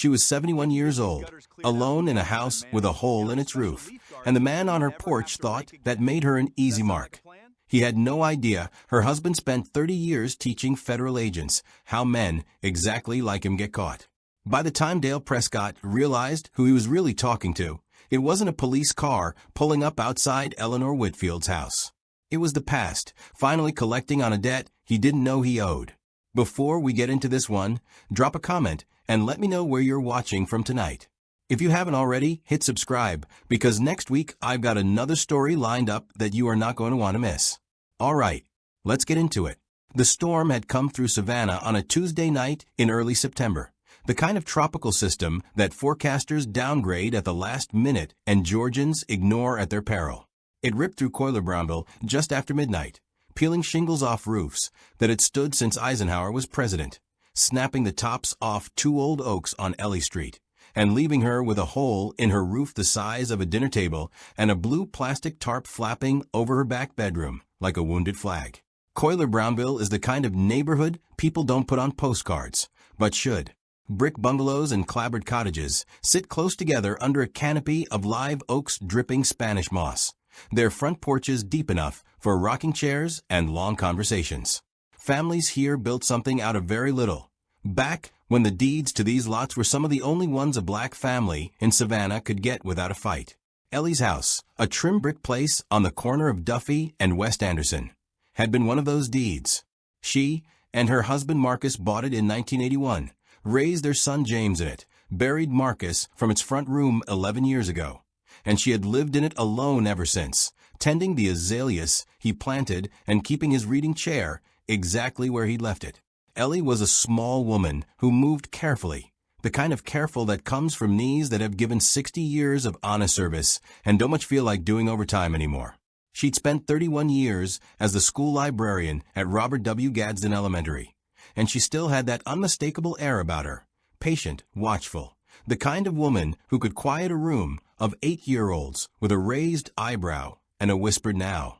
She was 71 years old, alone in a house with a hole in its roof, and the man on her porch thought that made her an easy mark. He had no idea her husband spent 30 years teaching federal agents how men exactly like him get caught. By the time Dale Prescott realized who he was really talking to, it wasn't a police car pulling up outside Eleanor Whitfield's house. It was the past, finally collecting on a debt he didn't know he owed. Before we get into this one, drop a comment and let me know where you're watching from tonight. If you haven't already, hit subscribe, because next week I've got another story lined up that you are not going to want to miss. Alright, let's get into it. The storm had come through Savannah on a Tuesday night in early September, the kind of tropical system that forecasters downgrade at the last minute and Georgians ignore at their peril. It ripped through Brownville just after midnight, peeling shingles off roofs that had stood since Eisenhower was president, snapping the tops off two old oaks on Ellie Street, and leaving her with a hole in her roof the size of a dinner table and a blue plastic tarp flapping over her back bedroom like a wounded flag. Brownville is the kind of neighborhood people don't put on postcards, but should. Brick bungalows and clapboard cottages sit close together under a canopy of live oaks dripping Spanish moss, their front porches deep enough for rocking chairs and long conversations. Families here built something out of very little, back when the deeds to these lots were some of the only ones a black family in Savannah could get without a fight. Ellie's house, a trim brick place on the corner of Duffy and West Anderson, had been one of those deeds. She and her husband Marcus bought it in 1981, raised their son James in it, buried Marcus from its front room 11 years ago, and she had lived in it alone ever since, tending the azaleas he planted and keeping his reading chair exactly where he'd left it. Ellie was a small woman who moved carefully, the kind of careful that comes from knees that have given 60 years of honest service and don't much feel like doing overtime anymore. She'd spent 31 years as the school librarian at Robert W. Gadsden Elementary, and she still had that unmistakable air about her, patient, watchful, the kind of woman who could quiet a room of 8-year-olds with a raised eyebrow and a whispered now.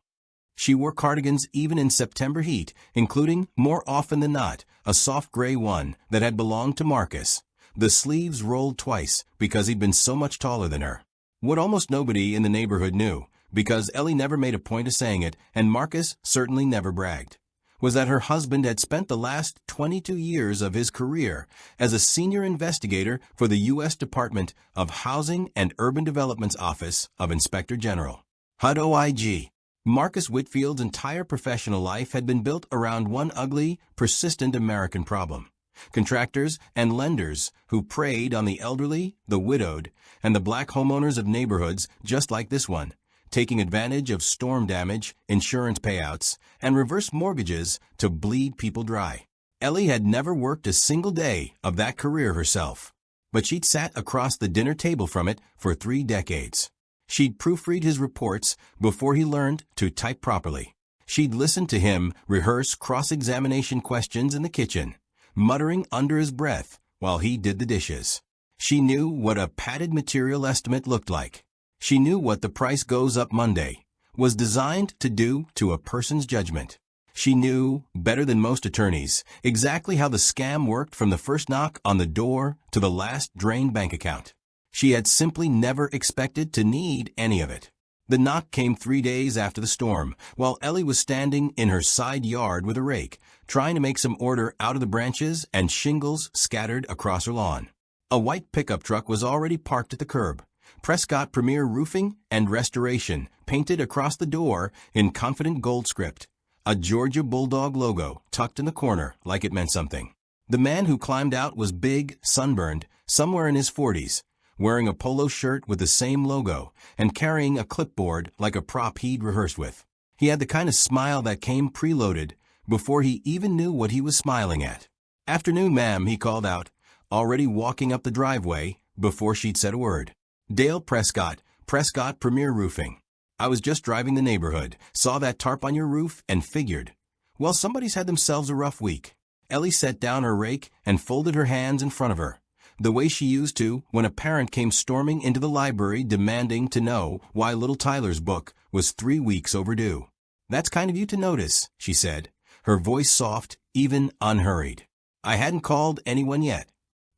She wore cardigans even in September heat, including, more often than not, a soft gray one that had belonged to Marcus. The sleeves rolled twice because he'd been so much taller than her. What almost nobody in the neighborhood knew, because Ellie never made a point of saying it and Marcus certainly never bragged, was that her husband had spent the last 22 years of his career as a senior investigator for the U.S. Department of Housing and Urban Development's Office of Inspector General. HUD OIG. Marcus Whitfield's entire professional life had been built around one ugly, persistent American problem: contractors and lenders who preyed on the elderly, the widowed, and the black homeowners of neighborhoods just like this one, taking advantage of storm damage, insurance payouts, and reverse mortgages to bleed people dry. Ellie had never worked a single day of that career herself, but she'd sat across the dinner table from it for 3 decades. She'd proofread his reports before he learned to type properly. She'd listened to him rehearse cross-examination questions in the kitchen, muttering under his breath while he did the dishes. She knew what a padded material estimate looked like. She knew what the price goes up Monday was designed to do to a person's judgment. She knew, better than most attorneys, exactly how the scam worked from the first knock on the door to the last drained bank account. She had simply never expected to need any of it. The knock came 3 days after the storm, while Ellie was standing in her side yard with a rake, trying to make some order out of the branches and shingles scattered across her lawn. A white pickup truck was already parked at the curb. Prescott Premier Roofing and Restoration painted across the door in confident gold script, a Georgia Bulldog logo tucked in the corner like it meant something. The man who climbed out was big, sunburned, somewhere in his 40s, wearing a polo shirt with the same logo and carrying a clipboard like a prop he'd rehearsed with. He had the kind of smile that came preloaded before he even knew what he was smiling at. "Afternoon, ma'am," he called out, already walking up the driveway before she'd said a word. "Dale Prescott, Prescott Premier Roofing. I was just driving the neighborhood, saw that tarp on your roof, and figured, well, somebody's had themselves a rough week." Ellie set down her rake and folded her hands in front of her, the way she used to when a parent came storming into the library demanding to know why little Tyler's book was 3 weeks overdue. "That's kind of you to notice," she said, her voice soft, even unhurried. "I hadn't called anyone yet."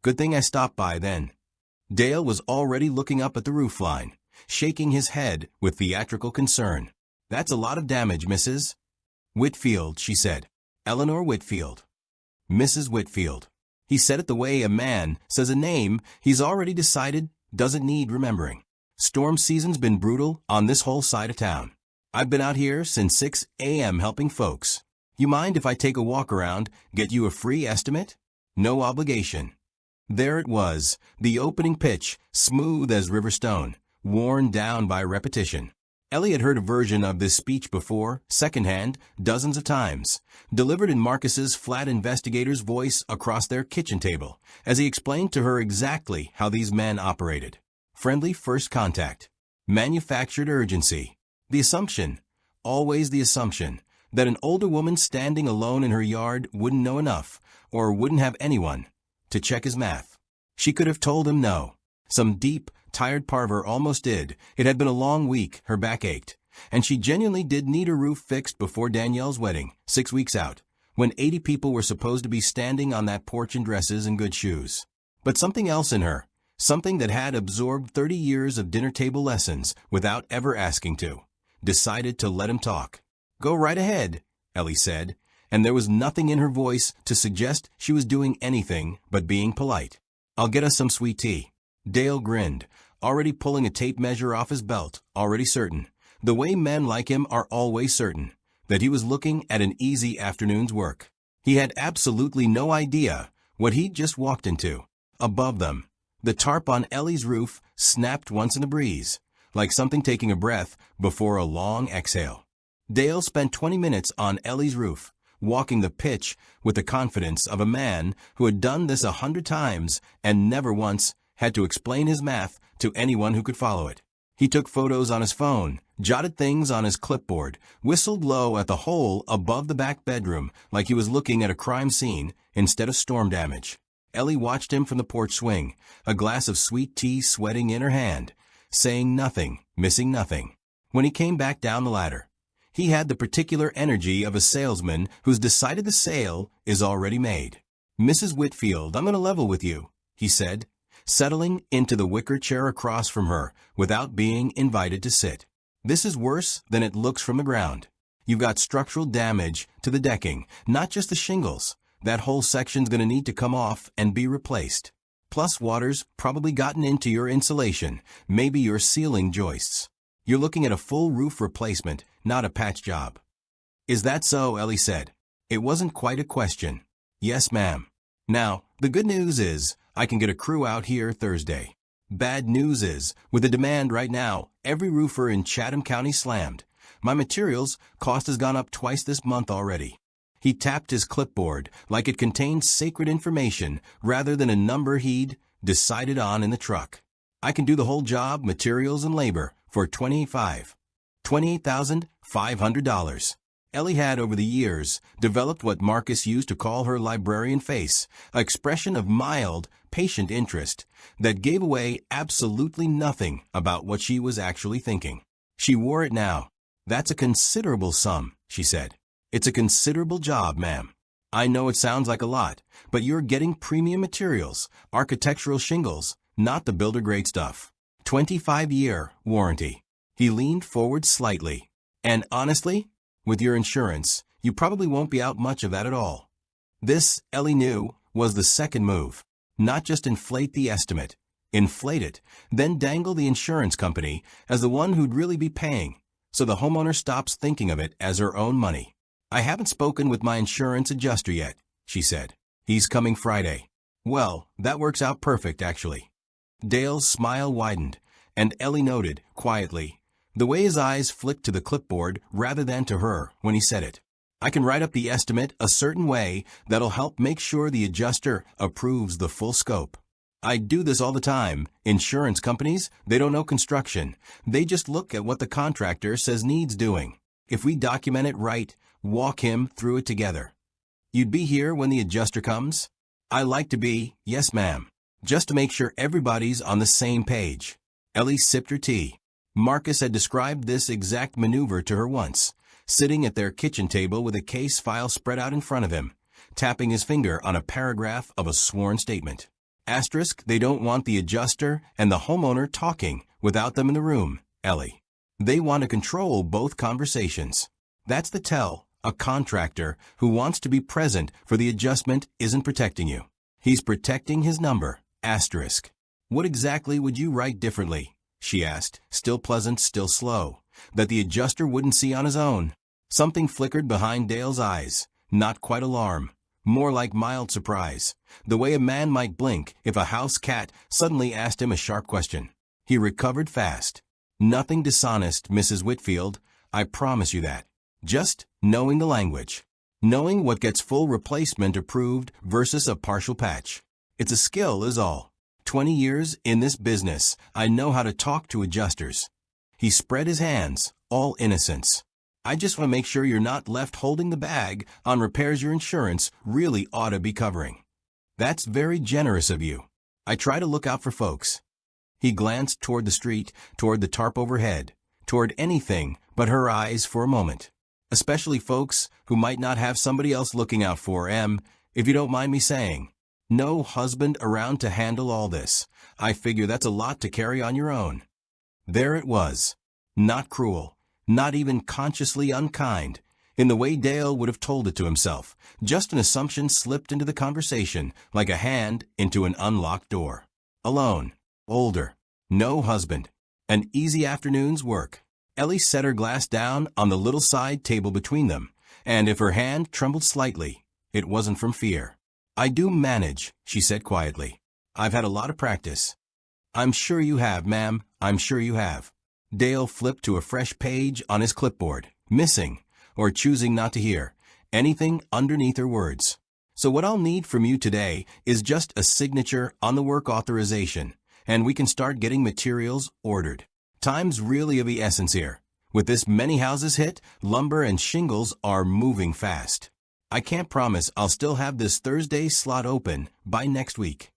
Good thing I stopped by then. Dale was already looking up at the roofline, shaking his head with theatrical concern. That's a lot of damage, Mrs. Whitfield, she said. Eleanor Whitfield. Mrs. Whitfield. He said it the way a man says a name he's already decided doesn't need remembering. Storm season's been brutal on this whole side of town. I've been out here since 6 a.m. helping folks. You mind if I take a walk around, get you a free estimate? No obligation. There it was, the opening pitch, smooth as river stone, worn down by repetition. Ellie had heard a version of this speech before, secondhand, dozens of times, delivered in Marcus's flat investigator's voice across their kitchen table, as he explained to her exactly how these men operated. Friendly first contact. Manufactured urgency. The assumption, always the assumption, that an older woman standing alone in her yard wouldn't know enough, or wouldn't have anyone, to check his math. She could have told him no. Some deep, tired part of her almost did. It had been a long week, her back ached, and she genuinely did need her roof fixed before Danielle's wedding, 6 weeks out, when 80 people were supposed to be standing on that porch in dresses and good shoes. But something else in her, something that had absorbed 30 years of dinner table lessons without ever asking to, decided to let him talk. Go right ahead, Ellie said, and there was nothing in her voice to suggest she was doing anything but being polite. I'll get us some sweet tea. Dale grinned, already pulling a tape measure off his belt, already certain, the way men like him are always certain, that he was looking at an easy afternoon's work. He had absolutely no idea what he'd just walked into. Above them, the tarp on Ellie's roof snapped once in the breeze, like something taking a breath before a long exhale. Dale spent 20 minutes on Ellie's roof, walking the pitch with the confidence of a man who had done this 100 times and never once had to explain his math to anyone who could follow it. He took photos on his phone, jotted things on his clipboard, whistled low at the hole above the back bedroom like he was looking at a crime scene instead of storm damage. Ellie watched him from the porch swing, a glass of sweet tea sweating in her hand, saying nothing, missing nothing. When he came back down the ladder, he had the particular energy of a salesman who's decided the sale is already made. Mrs. Whitfield, I'm going to level with you, he said, settling into the wicker chair across from her without being invited to sit. This is worse than it looks from the ground. You've got structural damage to the decking, not just the shingles. That whole section's going to need to come off and be replaced. Plus water's probably gotten into your insulation, maybe your ceiling joists. You're looking at a full roof replacement, not a patch job. Is that so? Ellie said. It wasn't quite a question. Yes, ma'am. Now, the good news is I can get a crew out here Thursday. Bad news is, with the demand right now, every roofer in Chatham County slammed. My materials cost has gone up twice this month already. He tapped his clipboard like it contained sacred information rather than a number he'd decided on in the truck. I can do the whole job, materials and labor, for $28,500. Ellie had, over the years, developed what Marcus used to call her librarian face, an expression of mild, patient interest that gave away absolutely nothing about what she was actually thinking. She wore it now. That's a considerable sum, she said. It's a considerable job, ma'am. I know it sounds like a lot, but you're getting premium materials, architectural shingles, not the builder-grade stuff. 25-year warranty. He leaned forward slightly. And honestly, with your insurance, you probably won't be out much of that at all. This, Ellie knew, was the second move. Not just inflate the estimate. Inflate it, then dangle the insurance company as the one who'd really be paying, so the homeowner stops thinking of it as her own money. I haven't spoken with my insurance adjuster yet, she said. He's coming Friday. Well, that works out perfect, actually. Dale's smile widened, and Ellie noted, quietly, the way his eyes flicked to the clipboard rather than to her when he said it. I can write up the estimate a certain way that'll help make sure the adjuster approves the full scope. I do this all the time. Insurance companies, they don't know construction. They just look at what the contractor says needs doing. If we document it right, walk him through it together. You'd be here when the adjuster comes? I like to be, yes ma'am, just to make sure everybody's on the same page. Ellie sipped her tea. Marcus had described this exact maneuver to her once, sitting at their kitchen table with a case file spread out in front of him, tapping his finger on a paragraph of a sworn statement. Asterisk, they don't want the adjuster and the homeowner talking without them in the room, Ellie. They want to control both conversations. That's the tell. A contractor who wants to be present for the adjustment isn't protecting you. He's protecting his number. Asterisk. What exactly would you write differently? She asked, still pleasant, still slow, that the adjuster wouldn't see on his own. Something flickered behind Dale's eyes. Not quite alarm. More like mild surprise. The way a man might blink if a house cat suddenly asked him a sharp question. He recovered fast. Nothing dishonest, Mrs. Whitfield. I promise you that. Just knowing the language. Knowing what gets full replacement approved versus a partial patch. It's a skill is all. 20 years in this business, I know how to talk to adjusters. He spread his hands, all innocence. I just want to make sure you're not left holding the bag on repairs your insurance really ought to be covering. That's very generous of you. I try to look out for folks. He glanced toward the street, toward the tarp overhead, toward anything but her eyes for a moment. Especially folks who might not have somebody else looking out for if you don't mind me saying. No husband around to handle all this. I figure that's a lot to carry on your own. There it was. Not cruel, not even consciously unkind, in the way Dale would have told it to himself. Just an assumption slipped into the conversation like a hand into an unlocked door. Alone, older, no husband. An easy afternoon's work. Ellie set her glass down on the little side table between them, and if her hand trembled slightly, it wasn't from fear. I do manage, she said quietly. I've had a lot of practice. I'm sure you have, ma'am, I'm sure you have. Dale flipped to a fresh page on his clipboard, missing, or choosing not to hear, anything underneath her words. So what I'll need from you today is just a signature on the work authorization, and we can start getting materials ordered. Time's really of the essence here. With this many houses hit, lumber and shingles are moving fast. I can't promise I'll still have this Thursday slot open by next week.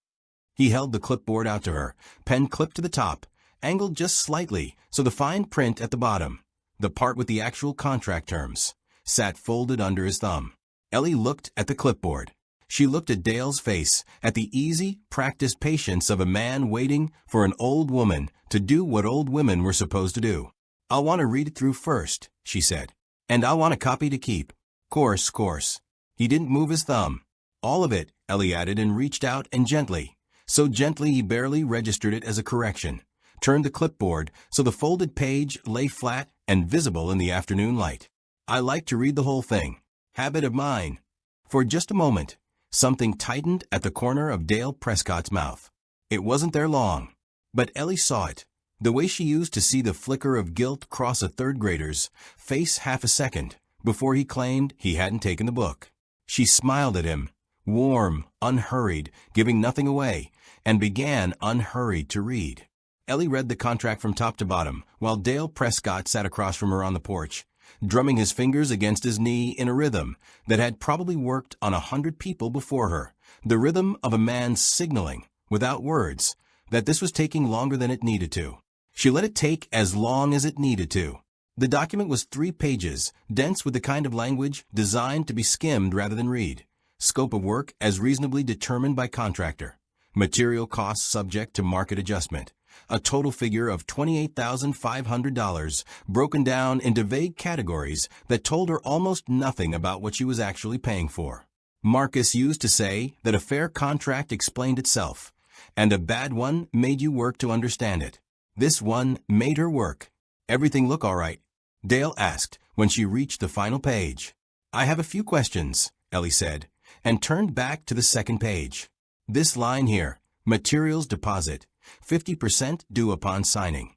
He held the clipboard out to her, pen clipped to the top, angled just slightly so the fine print at the bottom, the part with the actual contract terms, sat folded under his thumb. Ellie looked at the clipboard. She looked at Dale's face, at the easy, practiced patience of a man waiting for an old woman to do what old women were supposed to do. I'll want to read it through first, she said. And I'll want a copy to keep. Course. He didn't move his thumb. All of it, Ellie added, and reached out and gently, so gently he barely registered it as a correction, turned the clipboard so the folded page lay flat and visible in the afternoon light. I like to read the whole thing. Habit of mine. For just a moment, something tightened at the corner of Dale Prescott's mouth. It wasn't there long, but Ellie saw it, the way she used to see the flicker of guilt cross a third grader's face half a second before he claimed he hadn't taken the book. She smiled at him, warm, unhurried, giving nothing away, and began unhurried to read. Ellie read the contract from top to bottom, while Dale Prescott sat across from her on the porch, drumming his fingers against his knee in a rhythm that had probably worked on 100 people before her, the rhythm of a man signaling, without words, that this was taking longer than it needed to. She let it take as long as it needed to. The document was 3 pages, dense with the kind of language designed to be skimmed rather than read. Scope of work as reasonably determined by contractor. Material costs subject to market adjustment. A total figure of $28,500, broken down into vague categories that told her almost nothing about what she was actually paying for. Marcus used to say that a fair contract explained itself, and a bad one made you work to understand it. This one made her work. Everything look all right? Dale asked when she reached the final page. I have a few questions, Ellie said, and turned back to the second page. This line here, materials deposit, 50% due upon signing.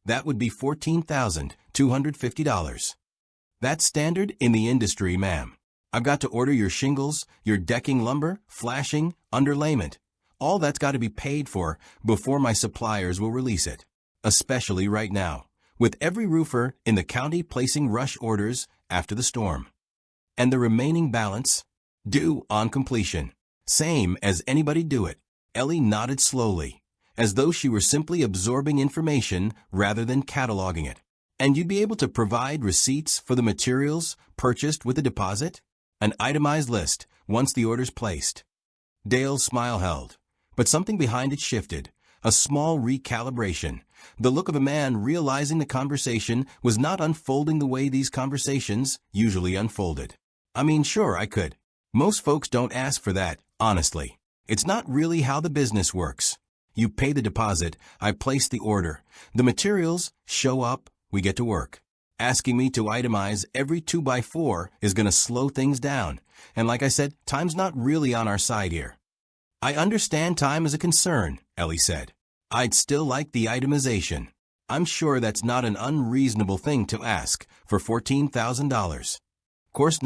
That would be $14,250. That's standard in the industry, ma'am. I've got to order your shingles, your decking lumber, flashing, underlayment. All that's got to be paid for before my suppliers will release it. Especially right now, with every roofer in the county placing rush orders after the storm. And the remaining balance, due on completion. Same as anybody do it. Ellie nodded slowly, as though she were simply absorbing information rather than cataloging it. And you'd be able to provide receipts for the materials purchased with the deposit? An itemized list once the order's placed. Dale's smile held, But something behind it shifted. A small recalibration. The look of a man realizing the conversation was not unfolding the way these conversations usually unfolded. I mean, sure, I could. Most folks don't ask for that, honestly. It's not really how the business works. You pay the deposit, I place the order. The materials show up, we get to work. Asking me to itemize every 2x4 is going to slow things down. And like I said, time's not really on our side here. I understand time is a concern, Ellie said. I'd still like the itemization. I'm sure that's not an unreasonable thing to ask for $14,000. Course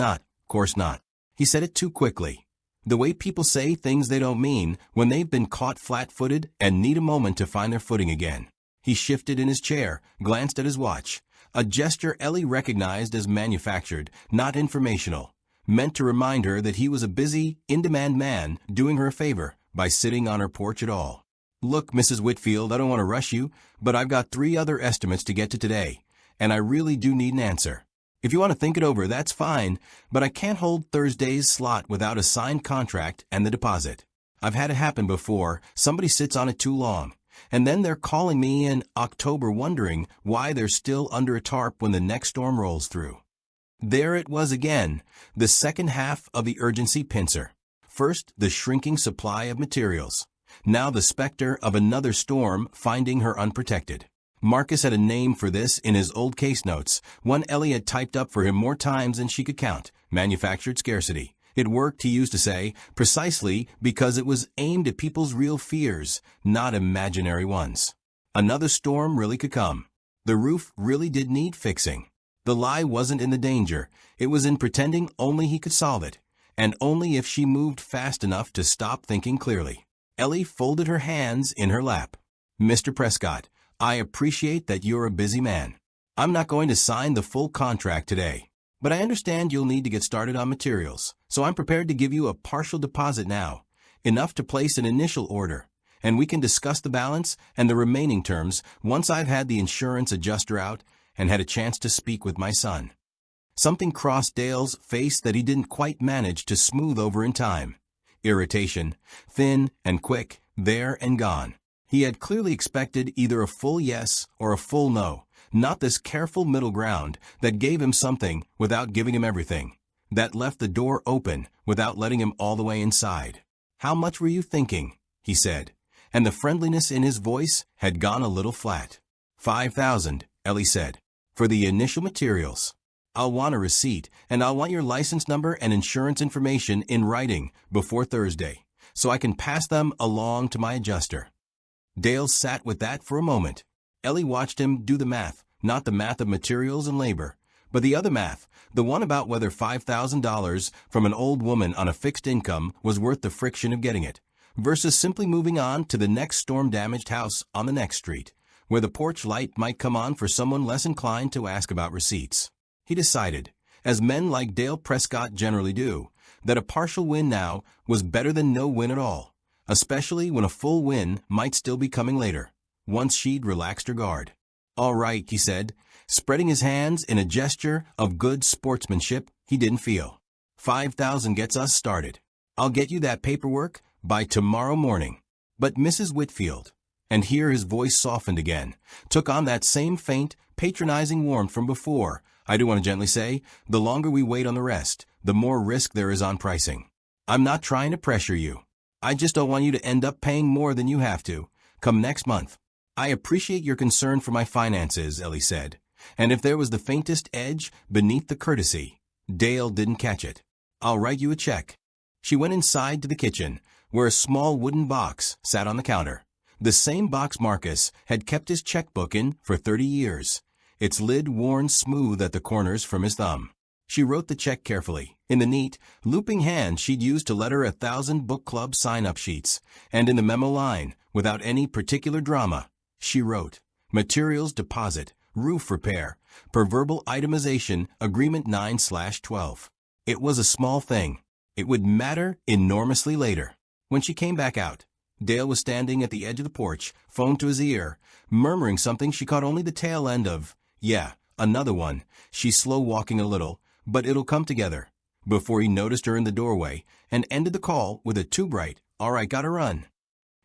not. He said it too quickly. The way people say things they don't mean when they've been caught flat-footed and need a moment to find their footing again. He shifted in his chair, glanced at his watch. A gesture Ellie recognized as manufactured, not informational, meant to remind her that he was a busy, in-demand man doing her a favor by sitting on her porch at all. Look, Mrs. Whitfield, I don't want to rush you, but I've got 3 other estimates to get to today, and I really do need an answer. If you want to think it over, that's fine, but I can't hold Thursday's slot without a signed contract and the deposit. I've had it happen before. Somebody sits on it too long, and then they're calling me in October wondering why they're still under a tarp when the next storm rolls through. There it was again, the second half of the urgency pincer. First, the shrinking supply of materials. Now the specter of another storm finding her unprotected. Marcus had a name for this in his old case notes, one Ellie had typed up for him more times than she could count. Manufactured scarcity. It worked, he used to say, precisely because it was aimed at people's real fears, not imaginary ones. Another storm really could come. The roof really did need fixing. The lie wasn't in the danger, it was in pretending only he could solve it, and only if she moved fast enough to stop thinking clearly. Ellie folded her hands in her lap. Mr. Prescott, I appreciate that you're a busy man. I'm not going to sign the full contract today, but I understand you'll need to get started on materials, so I'm prepared to give you a partial deposit now, enough to place an initial order, and we can discuss the balance and the remaining terms once I've had the insurance adjuster out and had a chance to speak with my son. Something crossed Dale's face that he didn't quite manage to smooth over in time. Irritation, thin and quick, there and gone. He had clearly expected either a full yes or a full no, not this careful middle ground that gave him something without giving him everything, that left the door open without letting him all the way inside. How much were you thinking? He said, and the friendliness in his voice had gone a little flat. 5,000, Ellie said, for the initial materials. I'll want a receipt, and I'll want your license number and insurance information in writing before Thursday, so I can pass them along to my adjuster. Dale sat with that for a moment. Ellie watched him do the math, not the math of materials and labor, but the other math, the one about whether $5,000 from an old woman on a fixed income was worth the friction of getting it, versus simply moving on to the next storm-damaged house on the next street, where the porch light might come on for someone less inclined to ask about receipts. He decided, as men like Dale Prescott generally do, that a partial win now was better than no win at all, especially when a full win might still be coming later, once she'd relaxed her guard. All right, he said, spreading his hands in a gesture of good sportsmanship he didn't feel. 5,000 gets us started. I'll get you that paperwork by tomorrow morning. But Mrs. Whitfield, and here his voice softened again, took on that same faint, patronizing warmth from before. I do want to gently say, the longer we wait on the rest, the more risk there is on pricing. I'm not trying to pressure you. I just don't want you to end up paying more than you have to, come next month. I appreciate your concern for my finances, Ellie said, and if there was the faintest edge beneath the courtesy, Dale didn't catch it. I'll write you a check. She went inside to the kitchen, where a small wooden box sat on the counter. The same box Marcus had kept his checkbook in for 30 years. Its lid worn smooth at the corners from his thumb. She wrote the check carefully, in the neat, looping hand she'd used to letter 1,000 book club sign-up sheets, and in the memo line, without any particular drama, she wrote, Materials Deposit, Roof Repair, Per Verbal Itemization, Agreement 9/12. It was a small thing. It would matter enormously later. When she came back out, Dale was standing at the edge of the porch, phone to his ear, murmuring something she caught only the tail end of. Yeah, another one. She's slow walking a little, but it'll come together. Before he noticed her in the doorway and ended the call with a too bright, all right, gotta run.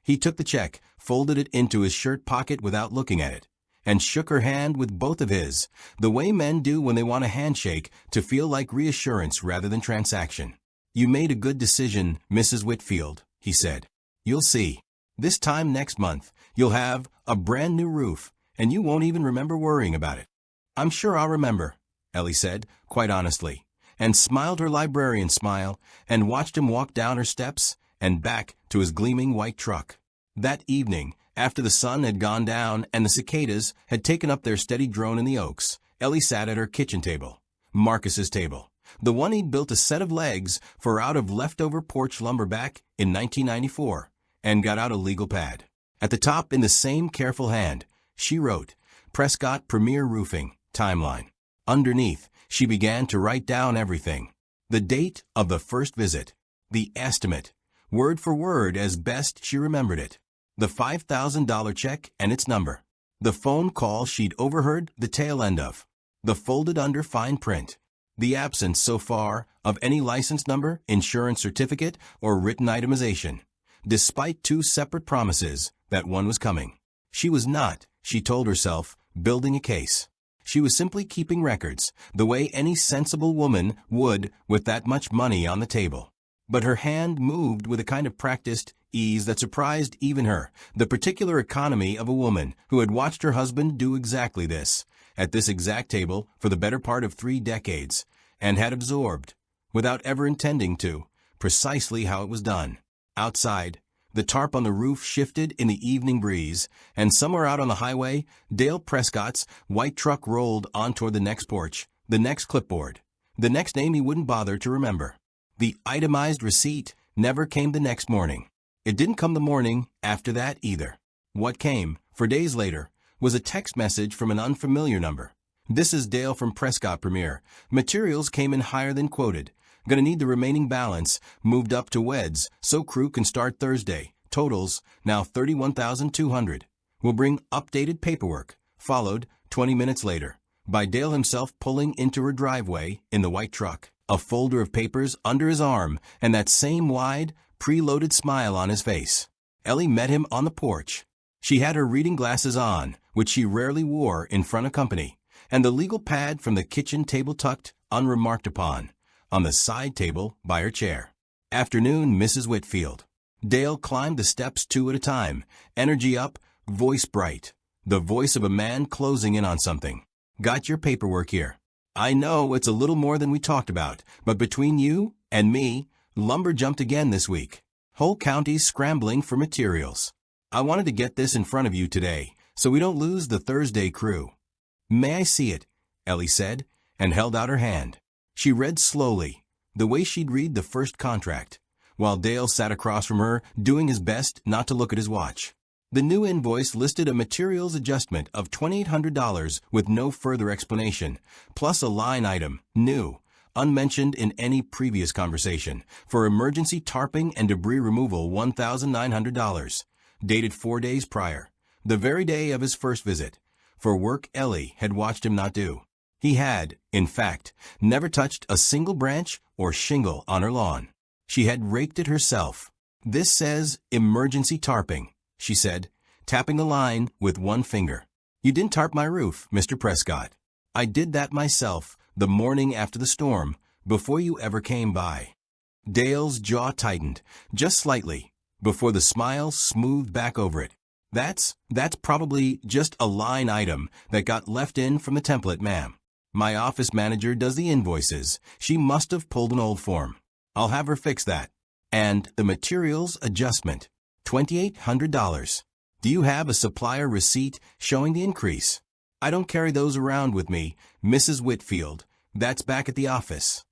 He took the check, folded it into his shirt pocket without looking at it, and shook her hand with both of his, the way men do when they want a handshake to feel like reassurance rather than transaction. "You made a good decision, Mrs. Whitfield," he said. "You'll see. This time next month, you'll have a brand new roof, and you won't even remember worrying about it." "I'm sure I'll remember," Ellie said, quite honestly, and smiled her librarian smile and watched him walk down her steps and back to his gleaming white truck. That evening, after the sun had gone down and the cicadas had taken up their steady drone in the oaks, Ellie sat at her kitchen table, Marcus's table, the one he'd built a set of legs for out of leftover porch lumber back in 1994, and got out a legal pad. At the top, in the same careful hand, she wrote, "Prescott Premier Roofing, timeline." Underneath, she began to write down everything. The date of the first visit, the estimate, word for word as best she remembered it, the $5,000 check and its number, the phone call she'd overheard the tail end of, the folded under fine print, the absence so far of any license number, insurance certificate, or written itemization, despite two separate promises that one was coming. She was not, she told herself, building a case. She was simply keeping records, the way any sensible woman would with that much money on the table. But her hand moved with a kind of practiced ease that surprised even her, the particular economy of a woman who had watched her husband do exactly this, at this exact table for the better part of 3 decades, and had absorbed, without ever intending to, precisely how it was done. Outside, the tarp on the roof shifted in the evening breeze, and somewhere out on the highway, Dale Prescott's white truck rolled on toward the next porch, the next clipboard, the next name he wouldn't bother to remember. The itemized receipt never came the next morning. It didn't come the morning after that either. What came, for days later, was a text message from an unfamiliar number. "This is Dale from Prescott Premier. Materials came in higher than quoted. Gonna need the remaining balance moved up to weds so crew can start Thursday. Totals now $31,200. We'll bring updated paperwork." Followed, 20 minutes later, by Dale himself pulling into her driveway in the white truck, a folder of papers under his arm and that same wide, preloaded smile on his face. Ellie met him on the porch. She had her reading glasses on, which she rarely wore in front of company, and the legal pad from the kitchen table tucked, unremarked upon, on the side table by her chair. "Afternoon, Mrs. Whitfield." Dale climbed the steps 2 at a time, energy up, voice bright, the voice of a man closing in on something. "Got your paperwork here. I know it's a little more than we talked about, but between you and me, lumber jumped again this week. Whole county's scrambling for materials. I wanted to get this in front of you today, so we don't lose the Thursday crew." "May I see it?" Ellie said, and held out her hand. She read slowly, the way she'd read the first contract, while Dale sat across from her, doing his best not to look at his watch. The new invoice listed a materials adjustment of $2,800 with no further explanation, plus a line item, new, unmentioned in any previous conversation, for emergency tarping and debris removal $1,900, dated 4 days prior, the very day of his first visit, for work Ellie had watched him not do. He had, in fact, never touched a single branch or shingle on her lawn. She had raked it herself. "This says emergency tarping," she said, tapping the line with one finger. "You didn't tarp my roof, Mr. Prescott. I did that myself the morning after the storm, before you ever came by." Dale's jaw tightened, just slightly, before the smile smoothed back over it. That's probably just a line item that got left in from the template, ma'am. My office manager does the invoices. She must have pulled an old form. I'll have her fix that. And the materials adjustment, $2,800. Do you have a supplier receipt showing the increase? I don't carry those around with me, Mrs. Whitfield. That's back at the office.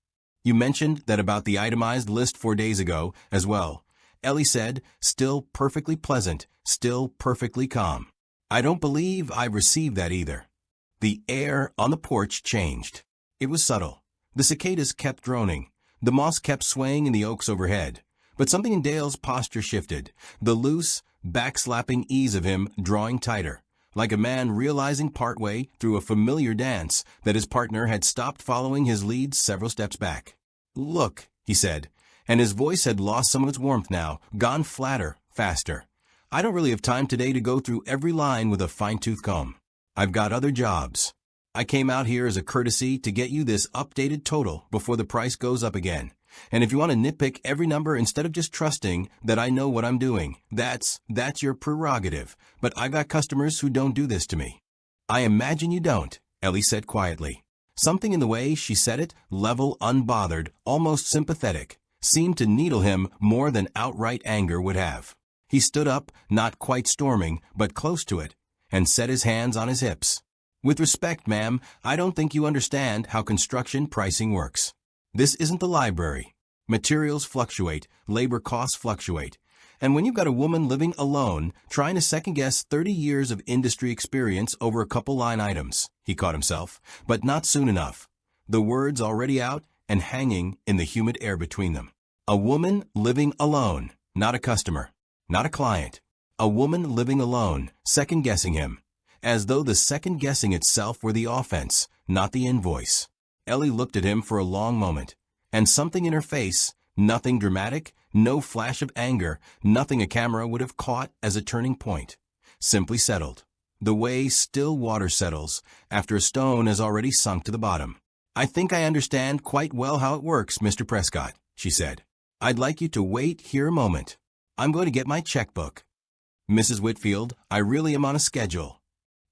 You mentioned that about the itemized list 4 days ago as well. Ellie said, still perfectly pleasant, still perfectly calm. I don't believe I've received that either. The air on the porch changed. It was subtle. The cicadas kept droning. The moss kept swaying in the oaks overhead. But something in Dale's posture shifted, the loose, backslapping ease of him drawing tighter, like a man realizing partway through a familiar dance that his partner had stopped following his lead several steps back. "Look," he said, and his voice had lost some of its warmth now, gone flatter, faster. I don't really have time today to go through every line with a fine-tooth comb. I've got other jobs. I came out here as a courtesy to get you this updated total before the price goes up again. And if you want to nitpick every number instead of just trusting that I know what I'm doing, that's your prerogative. But I've got customers who don't do this to me." "I imagine you don't," Ellie said quietly. Something in the way she said it, level, unbothered, almost sympathetic, seemed to needle him more than outright anger would have. He stood up, not quite storming, but close to it, and set his hands on his hips. "With respect, ma'am, I don't think you understand how construction pricing works. This isn't the library. Materials fluctuate, labor costs fluctuate. And when you've got a woman living alone, trying to second-guess 30 years of industry experience over a couple line items," he caught himself, but not soon enough. The words already out and hanging in the humid air between them. A woman living alone, not a customer, not a client. A woman living alone, second-guessing him, as though the second-guessing itself were the offense, not the invoice. Ellie looked at him for a long moment, and something in her face, nothing dramatic, no flash of anger, nothing a camera would have caught as a turning point, simply settled, the way still water settles after a stone has already sunk to the bottom. "I think I understand quite well how it works, Mr. Prescott," she said. "I'd like you to wait here a moment. I'm going to get my checkbook." "Mrs. Whitfield, I really am on a schedule."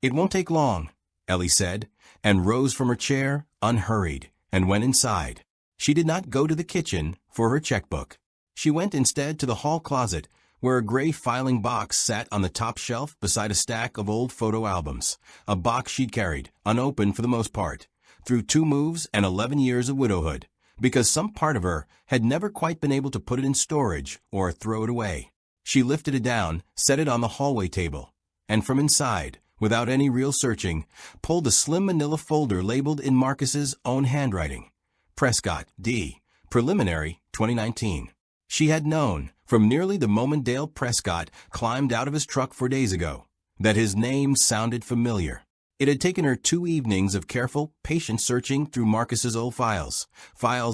"It won't take long," Ellie said, and rose from her chair, unhurried, and went inside. She did not go to the kitchen for her checkbook. She went instead to the hall closet, where a gray filing box sat on the top shelf beside a stack of old photo albums, a box she'd carried, unopened for the most part, through 2 moves and 11 years of widowhood, because some part of her had never quite been able to put it in storage or throw it away. She lifted it down, set it on the hallway table, and from inside, without any real searching, pulled a slim manila folder labeled in Marcus's own handwriting. Prescott, D. Preliminary, 2019. She had known, from nearly the moment Dale Prescott climbed out of his truck 4 days ago, that his name sounded familiar. It had taken her 2 evenings of careful, patient searching through Marcus's old files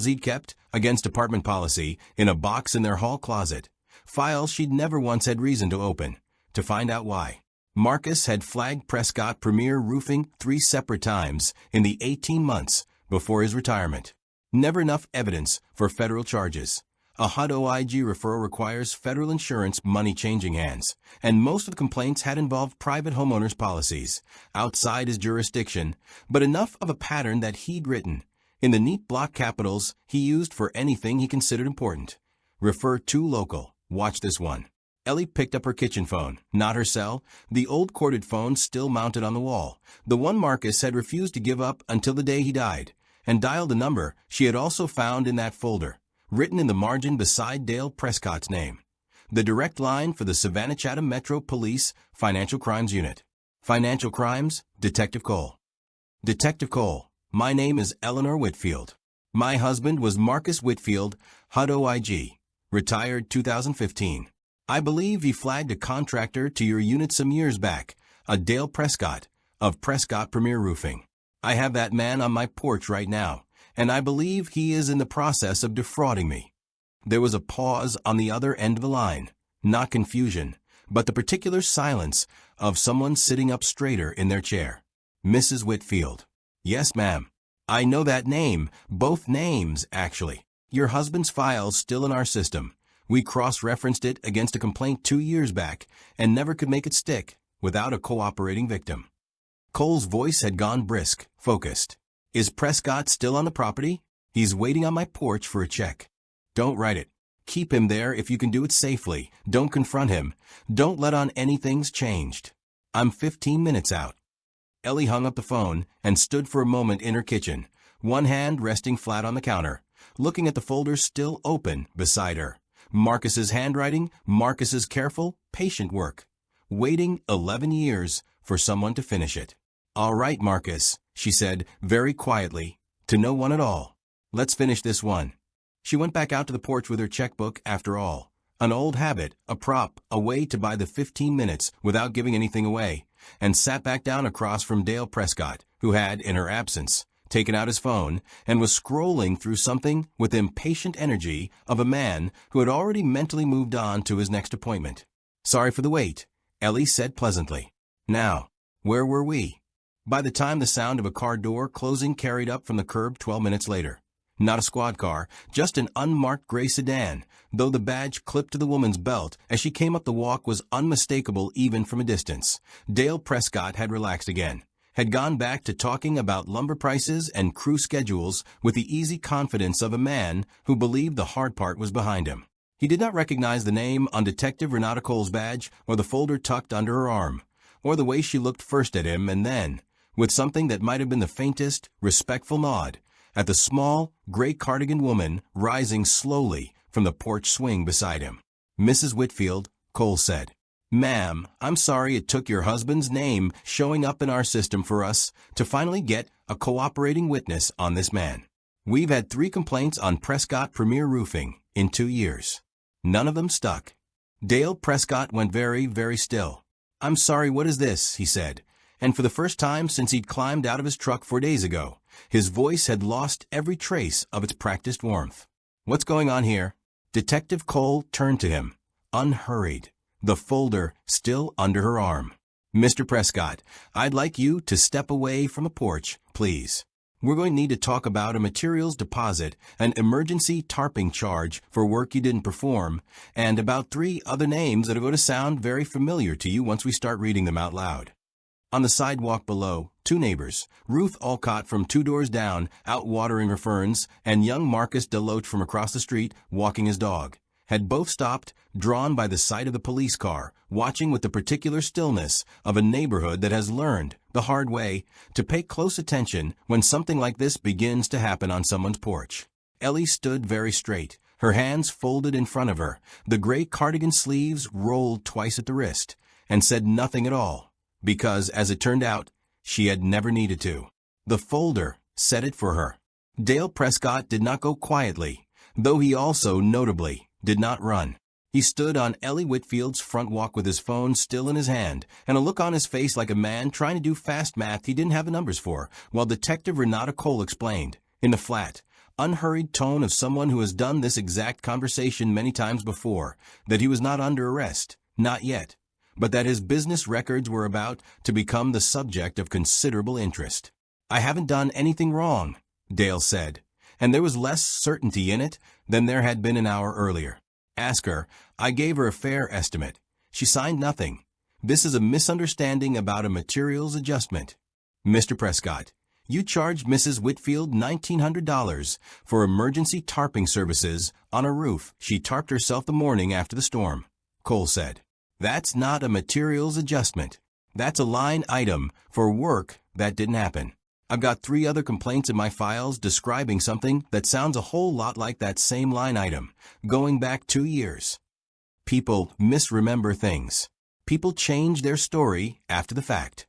he'd kept, against department policy, in a box in their hall closet, files she'd never once had reason to open, to find out why. Marcus had flagged Prescott Premier Roofing 3 separate times in the 18 months before his retirement. Never enough evidence for federal charges. A HUD OIG referral requires federal insurance money changing hands, and most of the complaints had involved private homeowners' policies, outside his jurisdiction, but enough of a pattern that he'd written, in the neat block capitals he used for anything he considered important. Refer to local. Watch this one. Ellie picked up her kitchen phone, not her cell, the old corded phone still mounted on the wall, the one Marcus had refused to give up until the day he died, and dialed a number she had also found in that folder, written in the margin beside Dale Prescott's name. The direct line for the Savannah-Chatham Metro Police Financial Crimes Unit. Financial Crimes, Detective Cole. Detective Cole, my name is Eleanor Whitfield. My husband was Marcus Whitfield, HUD OIG, retired 2015. I believe he flagged a contractor to your unit some years back, a Dale Prescott, of Prescott Premier Roofing. I have that man on my porch right now, and I believe he is in the process of defrauding me. There was a pause on the other end of the line, not confusion, but the particular silence of someone sitting up straighter in their chair. Mrs. Whitfield. Yes, ma'am. I know that name, both names, actually. Your husband's file's still in our system. We cross-referenced it against a complaint 2 years back and never could make it stick without a cooperating victim. Cole's voice had gone brisk, focused. Is Prescott still on the property? He's waiting on my porch for a check. Don't write it. Keep him there if you can do it safely. Don't confront him. Don't let on anything's changed. I'm 15 minutes out. Ellie hung up the phone and stood for a moment in her kitchen, one hand resting flat on the counter, looking at the folder still open beside her. Marcus's handwriting, Marcus's careful, patient work. Waiting 11 years for someone to finish it. All right, Marcus, she said very quietly, to no one at all. Let's finish this one. She went back out to the porch with her checkbook after all. An old habit, a prop, a way to buy the 15 minutes without giving anything away, and sat back down across from Dale Prescott, who had, in her absence, taken out his phone and was scrolling through something with impatient energy of a man who had already mentally moved on to his next appointment. "Sorry for the wait," Ellie said pleasantly. Now, where were we? By the time the sound of a car door closing carried up from the curb 12 minutes later. Not a squad car, just an unmarked gray sedan, though the badge clipped to the woman's belt as she came up the walk was unmistakable even from a distance. Dale Prescott had relaxed again, had gone back to talking about lumber prices and crew schedules with the easy confidence of a man who believed the hard part was behind him. He did not recognize the name on Detective Renata Cole's badge or the folder tucked under her arm, or the way she looked first at him and then, with something that might have been the faintest, respectful nod, at the small, gray cardigan woman rising slowly from the porch swing beside him. "Mrs. Whitfield," Cole said. "Ma'am, I'm sorry it took your husband's name showing up in our system for us to finally get a cooperating witness on this man. We've had 3 complaints on Prescott Premier Roofing in 2 years. None of them stuck." Dale Prescott went very, very still. "I'm sorry, what is this?" he said, and for the first time since he'd climbed out of his truck 4 days ago, his voice had lost every trace of its practiced warmth. "What's going on here?" Detective Cole turned to him, unhurried, the folder still under her arm. "Mr. Prescott, I'd like you to step away from the porch, please. We're going to need to talk about a materials deposit, an emergency tarping charge for work you didn't perform, and about 3 other names that are going to sound very familiar to you once we start reading them out loud." On the sidewalk below, 2 neighbors, Ruth Alcott from 2 doors down, out watering her ferns, and young Marcus Deloach from across the street, walking his dog, had both stopped, drawn by the sight of the police car, watching with the particular stillness of a neighborhood that has learned, the hard way, to pay close attention when something like this begins to happen on someone's porch. Ellie stood very straight, her hands folded in front of her, the gray cardigan sleeves rolled twice at the wrist, and said nothing at all, because, as it turned out, she had never needed to. The folder said it for her. Dale Prescott did not go quietly, though he also, notably, did not run. He stood on Ellie Whitfield's front walk with his phone still in his hand, and a look on his face like a man trying to do fast math he didn't have the numbers for, while Detective Renata Cole explained, in the flat, unhurried tone of someone who has done this exact conversation many times before, that he was not under arrest, not yet, but that his business records were about to become the subject of considerable interest. "I haven't done anything wrong," Dale said, and there was less certainty in it than there had been an hour earlier. "Ask her. I gave her a fair estimate. She signed nothing. This is a misunderstanding about a materials adjustment. Mr. Prescott, you charged Mrs. Whitfield $1,900 for emergency tarping services on a roof she tarped herself the morning after the storm," Cole said. "That's not a materials adjustment. That's a line item for work that didn't happen. I've got 3 other complaints in my files describing something that sounds a whole lot like that same line item, going back 2 years. People misremember things. People change their story after the fact."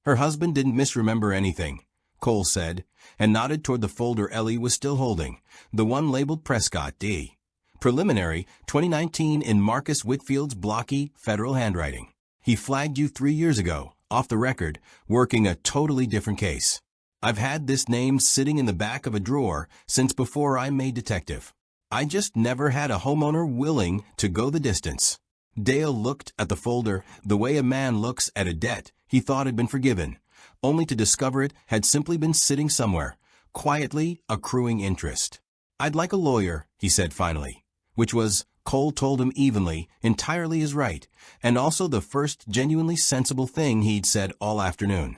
Her husband didn't misremember anything, Cole said, and nodded toward the folder Ellie was still holding, the one labeled Prescott D. Preliminary, 2019 in Marcus Whitfield's blocky federal handwriting. "He flagged you 3 years ago, off the record, working a totally different case. I've had this name sitting in the back of a drawer since before I made detective. I just never had a homeowner willing to go the distance." Dale looked at the folder the way a man looks at a debt he thought had been forgiven, only to discover it had simply been sitting somewhere, quietly accruing interest. "I'd like a lawyer," he said finally, which was, Cole told him evenly, entirely his right, and also the first genuinely sensible thing he'd said all afternoon.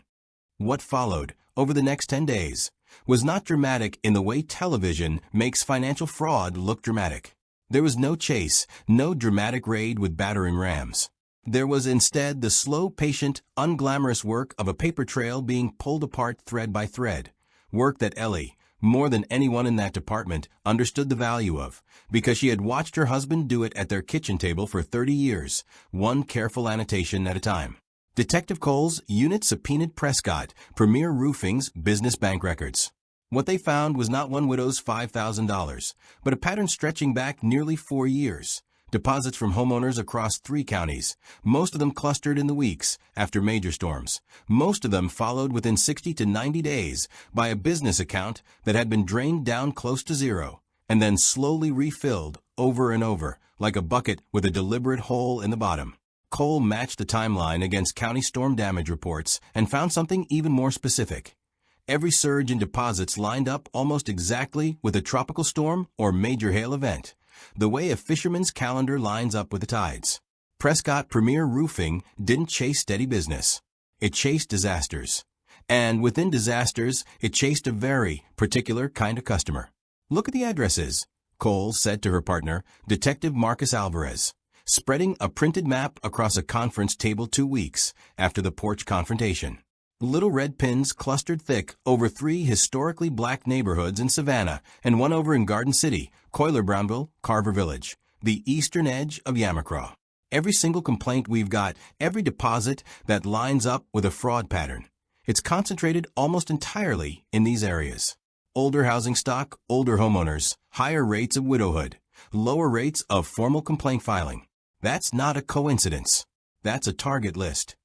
What followed, over the next 10 days, was not dramatic in the way television makes financial fraud look dramatic. There was no chase, no dramatic raid with battering rams. There was instead the slow, patient, unglamorous work of a paper trail being pulled apart thread by thread, work that Ellie, more than anyone in that department, understood the value of, because she had watched her husband do it at their kitchen table for 30 years, one careful annotation at a time. Detective Cole's unit subpoenaed Prescott, Premier Roofing's business bank records. What they found was not one widow's $5,000, but a pattern stretching back nearly 4 years. Deposits from homeowners across 3 counties, most of them clustered in the weeks after major storms, most of them followed within 60 to 90 days by a business account that had been drained down close to zero, and then slowly refilled over and over, like a bucket with a deliberate hole in the bottom. Cole matched the timeline against county storm damage reports and found something even more specific. Every surge in deposits lined up almost exactly with a tropical storm or major hail event, the way a fisherman's calendar lines up with the tides. Prescott Premier Roofing didn't chase steady business. It chased disasters. And within disasters, it chased a very particular kind of customer. "Look at the addresses," Cole said to her partner, Detective Marcus Alvarez, spreading a printed map across a conference table 2 weeks after the porch confrontation. Little red pins clustered thick over 3 historically black neighborhoods in Savannah and one over in Garden City, Coiler Brownville, Carver Village, the eastern edge of Yamacraw. Every single complaint we've got, every deposit that lines up with a fraud pattern, it's concentrated almost entirely in these areas. Older housing stock, older homeowners, higher rates of widowhood, lower rates of formal complaint filing. That's not a coincidence. That's a target list.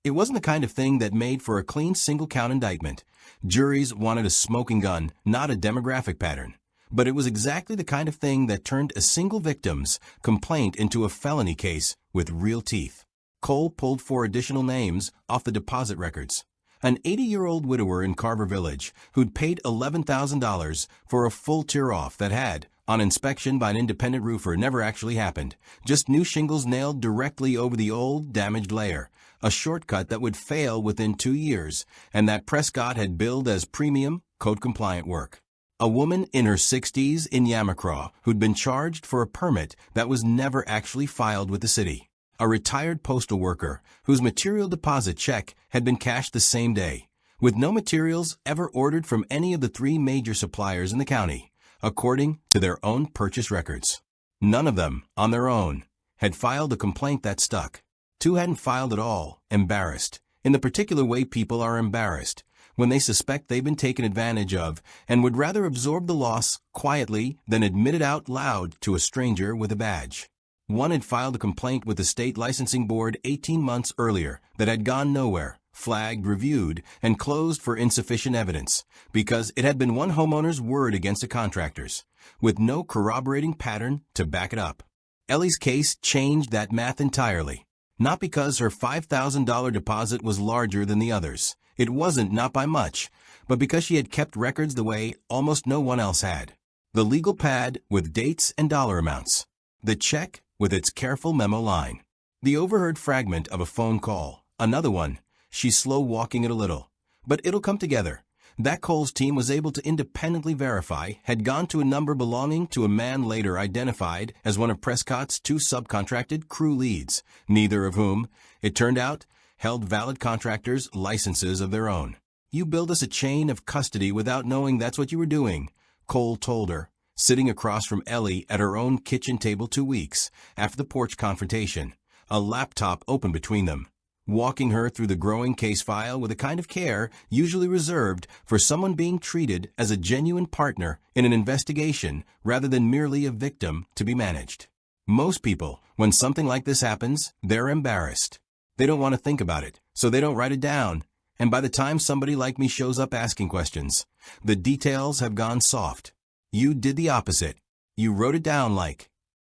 It wasn't the kind of thing that made for a clean single-count indictment. Juries wanted a smoking gun, not a demographic pattern. But it was exactly the kind of thing that turned a single victim's complaint into a felony case with real teeth. Cole pulled 4 additional names off the deposit records. An 80-year-old widower in Carver Village who'd paid $11,000 for a full tear-off that had, on inspection by an independent roofer, never actually happened. Just new shingles nailed directly over the old, damaged layer. A shortcut that would fail within 2 years, and that Prescott had billed as premium, code-compliant work. A woman in her 60s in Yamacraw who'd been charged for a permit that was never actually filed with the city. A retired postal worker whose material deposit check had been cashed the same day, with no materials ever ordered from any of the 3 major suppliers in the county, according to their own purchase records. None of them, on their own, had filed a complaint that stuck. 2 hadn't filed at all, embarrassed, in the particular way people are embarrassed, when they suspect they've been taken advantage of and would rather absorb the loss quietly than admit it out loud to a stranger with a badge. One had filed a complaint with the state licensing board 18 months earlier that had gone nowhere, flagged, reviewed, and closed for insufficient evidence, because it had been one homeowner's word against a contractor's, with no corroborating pattern to back it up. Ellie's case changed that math entirely. Not because her $5,000 deposit was larger than the others. It wasn't, not by much, but because she had kept records the way almost no one else had. The legal pad with dates and dollar amounts. The check with its careful memo line. The overheard fragment of a phone call. Another one. She's slow walking it a little. But it'll come together. That Cole's team was able to independently verify had gone to a number belonging to a man later identified as one of Prescott's 2 subcontracted crew leads, neither of whom, it turned out, held valid contractors' licenses of their own. "You build us a chain of custody without knowing that's what you were doing," Cole told her, sitting across from Ellie at her own kitchen table 2 weeks after the porch confrontation, a laptop open between them, walking her through the growing case file with a kind of care usually reserved for someone being treated as a genuine partner in an investigation rather than merely a victim to be managed. Most people, when something like this happens, they're embarrassed. They don't want to think about it, so they don't write it down. And by the time somebody like me shows up asking questions, the details have gone soft. You did the opposite. You wrote it down like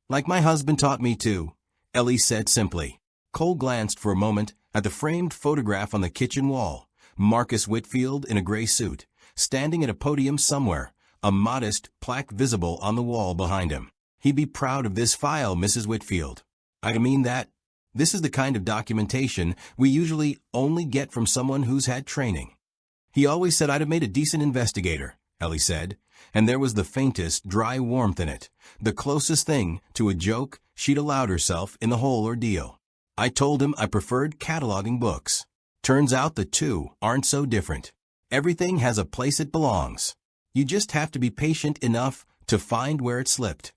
my husband taught me to, Ellie said simply. Cole glanced for a moment at the framed photograph on the kitchen wall, Marcus Whitfield in a gray suit, standing at a podium somewhere, a modest plaque visible on the wall behind him. "He'd be proud of this file, Mrs. Whitfield." "I mean that. This is the kind of documentation we usually only get from someone who's had training." "He always said I'd have made a decent investigator," Ellie said, and there was the faintest, dry warmth in it, the closest thing to a joke she'd allowed herself in the whole ordeal. "I told him I preferred cataloging books. Turns out the 2 aren't so different. Everything has a place it belongs. You just have to be patient enough to find where it slipped."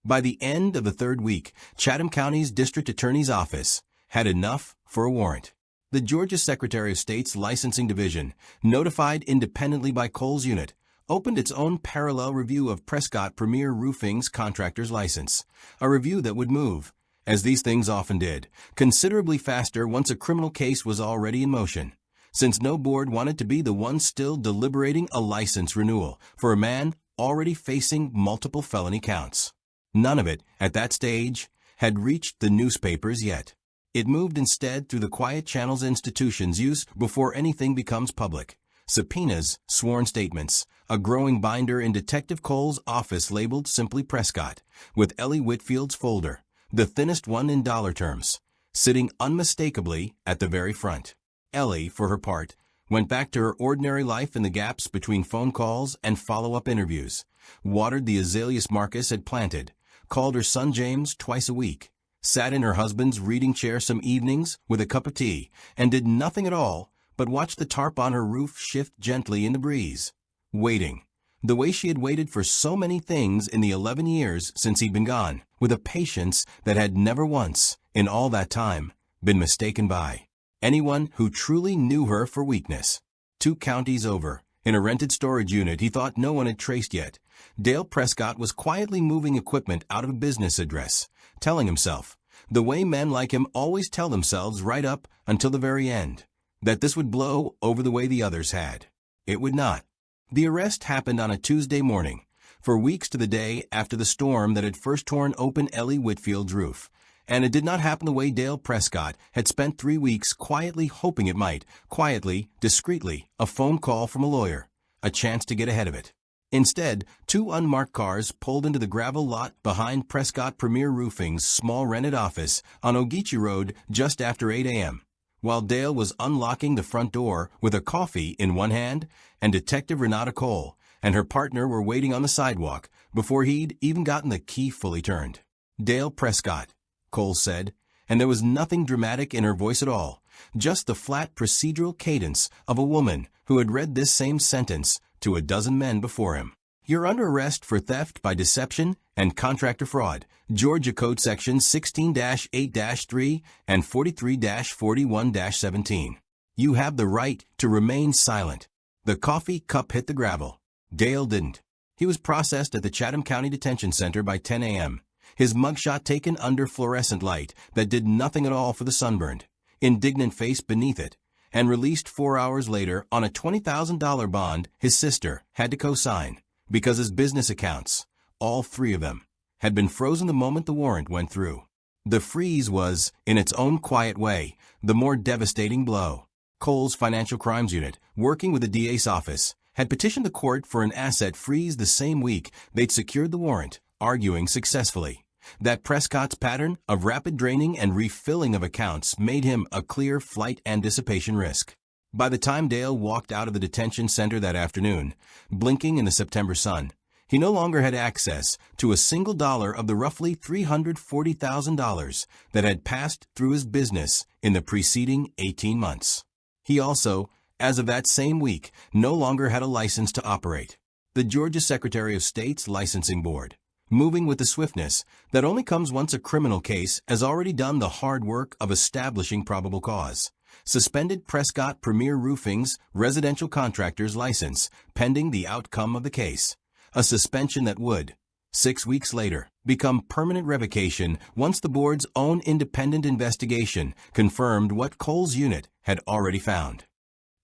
By the end of the 3rd week, Chatham County's District Attorney's Office had enough for a warrant. The Georgia Secretary of State's Licensing Division, notified independently by Cole's unit, opened its own parallel review of Prescott Premier Roofing's contractor's license, a review that would move, as these things often did, considerably faster once a criminal case was already in motion, since no board wanted to be the one still deliberating a license renewal for a man already facing multiple felony counts. None of it, at that stage, had reached the newspapers yet. It moved instead through the quiet channels institutions use before anything becomes public. Subpoenas, sworn statements, a growing binder in Detective Cole's office labeled simply Prescott, with Ellie Whitfield's folder, the thinnest one in dollar terms, sitting unmistakably at the very front. Ellie, for her part, went back to her ordinary life in the gaps between phone calls and follow-up interviews, watered the azaleas Marcus had planted, called her son James twice a week, sat in her husband's reading chair some evenings with a cup of tea, and did nothing at all but watch the tarp on her roof shift gently in the breeze. Waiting, the way she had waited for so many things in the 11 years since he'd been gone, with a patience that had never once, in all that time, been mistaken by anyone who truly knew her for weakness. 2 counties over, in a rented storage unit he thought no one had traced yet, Dale Prescott was quietly moving equipment out of a business address, telling himself, the way men like him always tell themselves right up until the very end, that this would blow over the way the others had. It would not. The arrest happened on a Tuesday morning, for weeks to the day after the storm that had first torn open Ellie Whitfield's roof, and it did not happen the way Dale Prescott had spent 3 weeks quietly hoping it might, quietly, discreetly, a phone call from a lawyer, a chance to get ahead of it. Instead, 2 unmarked cars pulled into the gravel lot behind Prescott Premier Roofing's small rented office on Ogeechee Road just after 8 a.m., while Dale was unlocking the front door with a coffee in one hand, and Detective Renata Cole and her partner were waiting on the sidewalk before he'd even gotten the key fully turned. Dale Prescott, Cole said, and there was nothing dramatic in her voice at all, just the flat procedural cadence of a woman who had read this same sentence to a dozen men before him. You're under arrest for theft by deception and contractor fraud, Georgia Code Section 16-8-3 and 43-41-17. You have the right to remain silent. The coffee cup hit the gravel. Dale didn't. He was processed at the Chatham County Detention Center by 10 a.m., his mugshot taken under fluorescent light that did nothing at all for the sunburned, indignant face beneath it, and released 4 hours later on a $20,000 bond his sister had to co-sign because his business accounts, all 3 of them, had been frozen the moment the warrant went through. The freeze was, in its own quiet way, the more devastating blow. Cole's Financial Crimes Unit, working with the DA's office, had petitioned the court for an asset freeze the same week they'd secured the warrant, arguing successfully that Prescott's pattern of rapid draining and refilling of accounts made him a clear flight and dissipation risk. By the time Dale walked out of the detention center that afternoon, blinking in the September sun, he no longer had access to a single dollar of the roughly $340,000 that had passed through his business in the preceding 18 months. He also, as of that same week, no longer had a license to operate. The Georgia Secretary of State's Licensing Board, moving with the swiftness that only comes once a criminal case has already done the hard work of establishing probable cause, suspended Prescott Premier Roofing's residential contractor's license pending the outcome of the case, a suspension that would, 6 weeks later, become permanent revocation once the board's own independent investigation confirmed what Cole's unit had already found.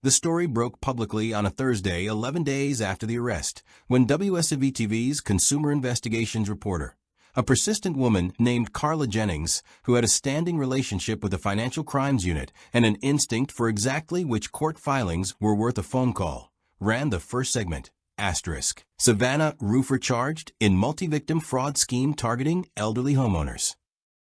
The story broke publicly on a Thursday 11 days after the arrest, when WSAV-TV's Consumer Investigations reporter, a persistent woman named Carla Jennings, who had a standing relationship with the Financial Crimes Unit and an instinct for exactly which court filings were worth a phone call, ran the first segment, asterisk. Savannah roofer charged in multi-victim fraud scheme targeting elderly homeowners.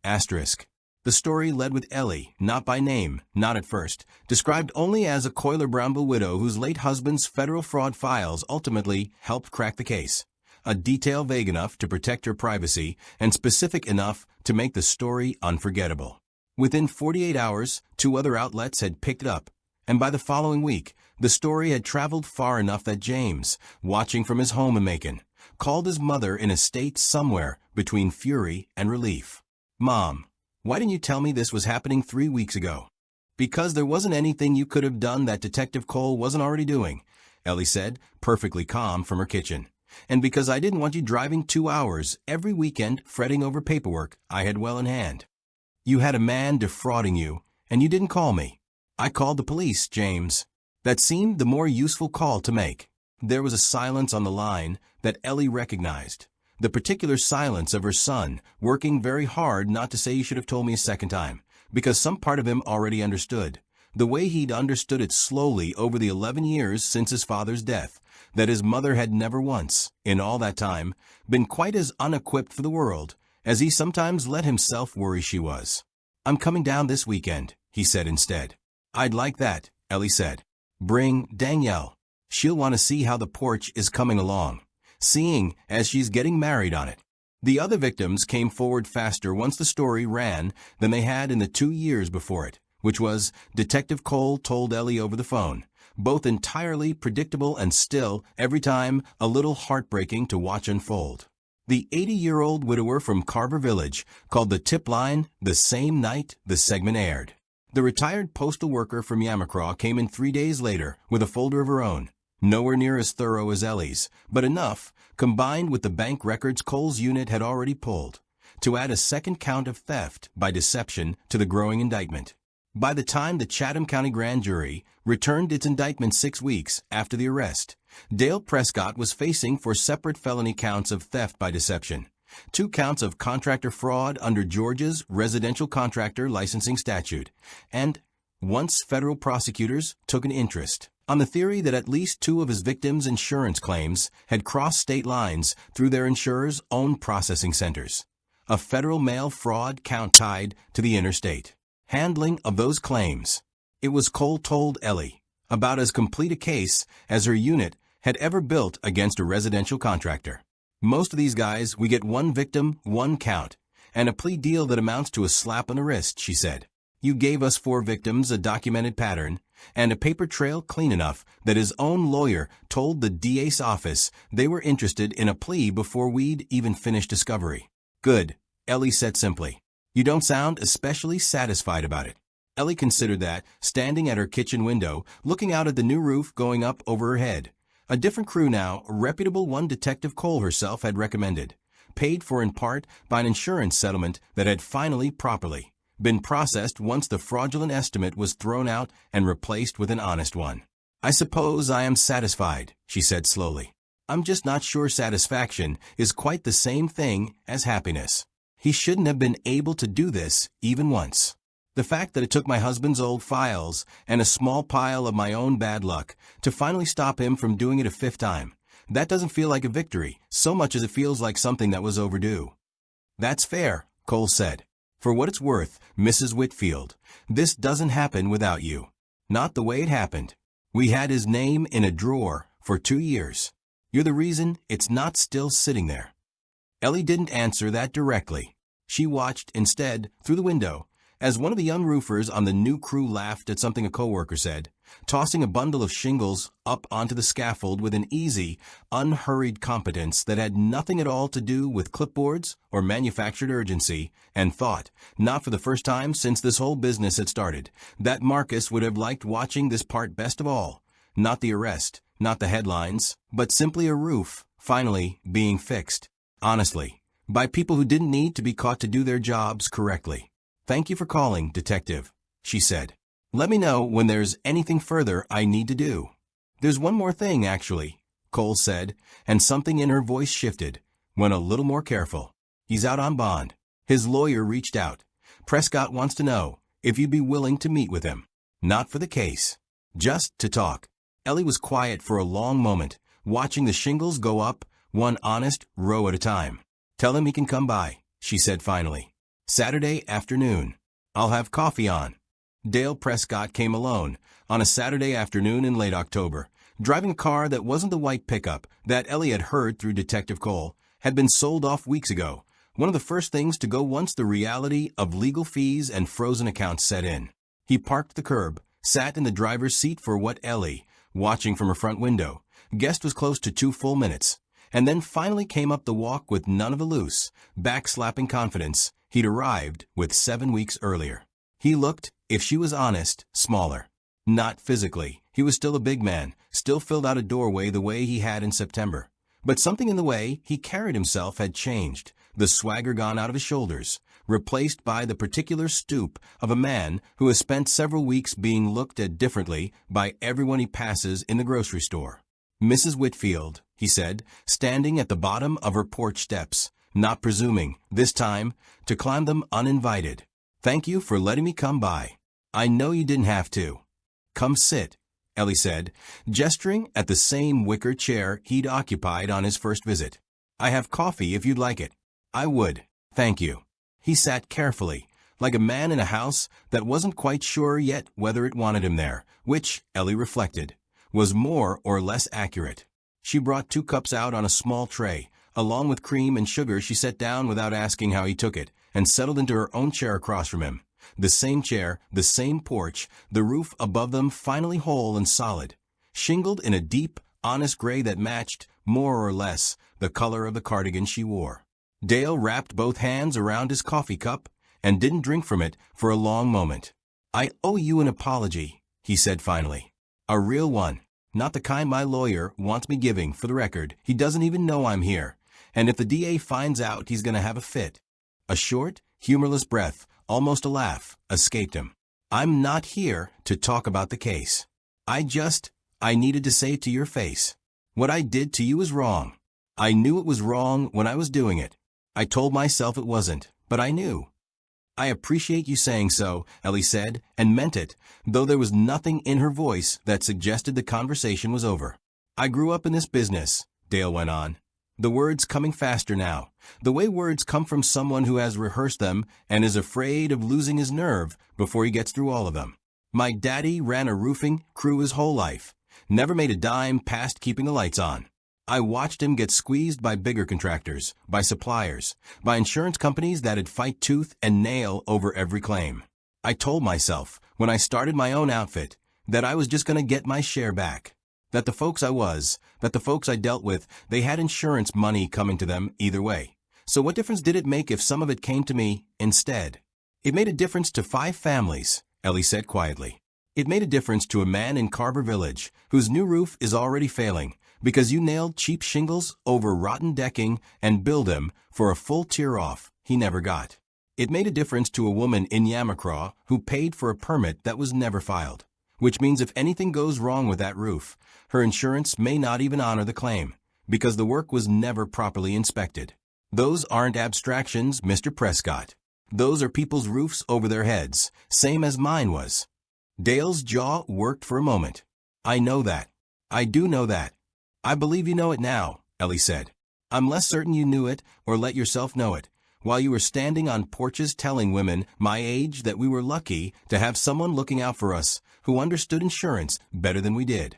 Asterisk. The story led with Ellie, not by name, not at first, described only as a Coiler-Brownville widow whose late husband's federal fraud files ultimately helped crack the case. A detail vague enough to protect her privacy and specific enough to make the story unforgettable. Within 48 hours, 2 other outlets had picked it up, and by the following week, the story had traveled far enough that James, watching from his home in Macon, called his mother in a state somewhere between fury and relief. "Mom, why didn't you tell me this was happening 3 weeks ago?" "Because there wasn't anything you could have done that Detective Cole wasn't already doing," Ellie said, perfectly calm from her kitchen. "And because I didn't want you driving 2 hours every weekend fretting over paperwork I had well in hand. You had a man defrauding you, and you didn't call me. I called the police, James." That seemed the more useful call to make. There was a silence on the line that Ellie recognized. The particular silence of her son, working very hard not to say "you should have told me a second time," because some part of him already understood, the way he'd understood it slowly over the 11 years since his father's death, that his mother had never once, in all that time, been quite as unequipped for the world as he sometimes let himself worry she was. "I'm coming down this weekend," he said instead. "I'd like that," Ellie said. "Bring Danielle. She'll want to see how the porch is coming along, seeing as she's getting married on it." The other victims came forward faster once the story ran than they had in the 2 years before it, which was, Detective Cole told Ellie over the phone, both entirely predictable and still, every time, a little heartbreaking to watch unfold. The 80-year-old widower from Carver Village called the tip line the same night the segment aired. The retired postal worker from Yamacraw came in 3 days later with a folder of her own, nowhere near as thorough as Ellie's, but enough, combined with the bank records Cole's unit had already pulled, to add a second count of theft by deception to the growing indictment. By the time the Chatham County Grand Jury returned its indictment 6 weeks after the arrest, Dale Prescott was facing 4 separate felony counts of theft by deception, 2 counts of contractor fraud under Georgia's residential contractor licensing statute, and once federal prosecutors took an interest on the theory that at least 2 of his victims' insurance claims had crossed state lines through their insurers' own processing centers. A federal mail fraud count tied to the interstate handling of those claims. It was, Cole told Ellie, about as complete a case as her unit had ever built against a residential contractor. "Most of these guys, we get 1 victim, 1 count, and a plea deal that amounts to a slap on the wrist," she said. "You gave us 4 victims, a documented pattern, and a paper trail clean enough that his own lawyer told the DA's office they were interested in a plea before we'd even finished discovery." "Good," Ellie said simply. "You don't sound especially satisfied about it." Ellie considered that, standing at her kitchen window, looking out at the new roof going up over her head. A different crew now, a reputable one Detective Cole herself had recommended, paid for in part by an insurance settlement that had finally properly been processed once the fraudulent estimate was thrown out and replaced with an honest one. "I suppose I am satisfied," she said slowly. "I'm just not sure satisfaction is quite the same thing as happiness. He shouldn't have been able to do this even once. The fact that it took my husband's old files and a small pile of my own bad luck to finally stop him from doing it a 5th time, that doesn't feel like a victory so much as it feels like something that was overdue." "That's fair," Cole said. "For what it's worth, Mrs. Whitfield, this doesn't happen without you. Not the way it happened. We had his name in a drawer for 2 years. You're the reason it's not still sitting there." Ellie didn't answer that directly. She watched, instead, through the window, as one of the young roofers on the new crew laughed at something a coworker said, tossing a bundle of shingles up onto the scaffold with an easy, unhurried competence that had nothing at all to do with clipboards or manufactured urgency, and thought, not for the first time since this whole business had started, that Marcus would have liked watching this part best of all. Not the arrest, not the headlines, but simply a roof, finally, being fixed. Honestly, by people who didn't need to be caught to do their jobs correctly. "Thank you for calling, Detective," she said. "Let me know when there's anything further I need to do." "There's one more thing, actually," Cole said, and something in her voice shifted, when a little more careful. "He's out on bond. His lawyer reached out. Prescott wants to know if you'd be willing to meet with him. Not for the case. Just to talk." Ellie was quiet for a long moment, watching the shingles go up, one honest row at a time. "Tell him he can come by," she said finally. "Saturday afternoon. I'll have coffee on." Dale Prescott came alone, on a Saturday afternoon in late October, driving a car that wasn't the white pickup that Ellie had heard through Detective Cole had been sold off weeks ago, one of the first things to go once the reality of legal fees and frozen accounts set in. He parked the curb, sat in the driver's seat for what Ellie, watching from her front window, guessed was close to 2 full minutes, and then finally came up the walk with none of the loose, back-slapping confidence he'd arrived with 7 weeks earlier. He looked, if she was honest, smaller. Not physically. He was still a big man, still filled out a doorway the way he had in September. But something in the way he carried himself had changed, the swagger gone out of his shoulders, replaced by the particular stoop of a man who has spent several weeks being looked at differently by everyone he passes in the grocery store. "Mrs. Whitfield," he said, standing at the bottom of her porch steps, not presuming, this time, to climb them uninvited. Thank you for letting me come by. I know you didn't have to. Come sit, Ellie said, gesturing at the same wicker chair he'd occupied on his first visit. I have coffee if you'd like it. I would, thank you. He sat carefully, like a man in a house that wasn't quite sure yet whether it wanted him there, which, Ellie reflected, was more or less accurate. She brought 2 cups out on a small tray. Along with cream and sugar, she sat down without asking how he took it, and settled into her own chair across from him. The same chair, the same porch, the roof above them finally whole and solid, shingled in a deep, honest gray that matched, more or less, the color of the cardigan she wore. Dale wrapped both hands around his coffee cup and didn't drink from it for a long moment. I owe you an apology, he said finally. A real one. Not the kind my lawyer wants me giving, for the record. He doesn't even know I'm here. And if the DA finds out, he's going to have a fit. A short, humorless breath, almost a laugh, escaped him. I'm not here to talk about the case. I needed to say it to your face. What I did to you is wrong. I knew it was wrong when I was doing it. I told myself it wasn't, but I knew. I appreciate you saying so, Ellie said, and meant it, though there was nothing in her voice that suggested the conversation was over. I grew up in this business, Dale went on. The words coming faster now, the way words come from someone who has rehearsed them and is afraid of losing his nerve before he gets through all of them. My daddy ran a roofing crew his whole life, never made a dime past keeping the lights on. I watched him get squeezed by bigger contractors, by suppliers, by insurance companies that'd fight tooth and nail over every claim. I told myself, when I started my own outfit, that I was just going to get my share back. That the folks I dealt with, they had insurance money coming to them either way. So what difference did it make if some of it came to me instead? It made a difference to 5 families, Ellie said quietly. It made a difference to a man in Carver Village, whose new roof is already failing, because you nailed cheap shingles over rotten decking and billed him for a full tear-off he never got. It made a difference to a woman in Yamacraw who paid for a permit that was never filed, which means if anything goes wrong with that roof, her insurance may not even honor the claim, because the work was never properly inspected. Those aren't abstractions, Mr. Prescott. Those are people's roofs over their heads, same as mine was. Dale's jaw worked for a moment. I know that. I do know that. I believe you know it now, Ellie said. I'm less certain you knew it or let yourself know it, while you were standing on porches telling women my age that we were lucky to have someone looking out for us who understood insurance better than we did.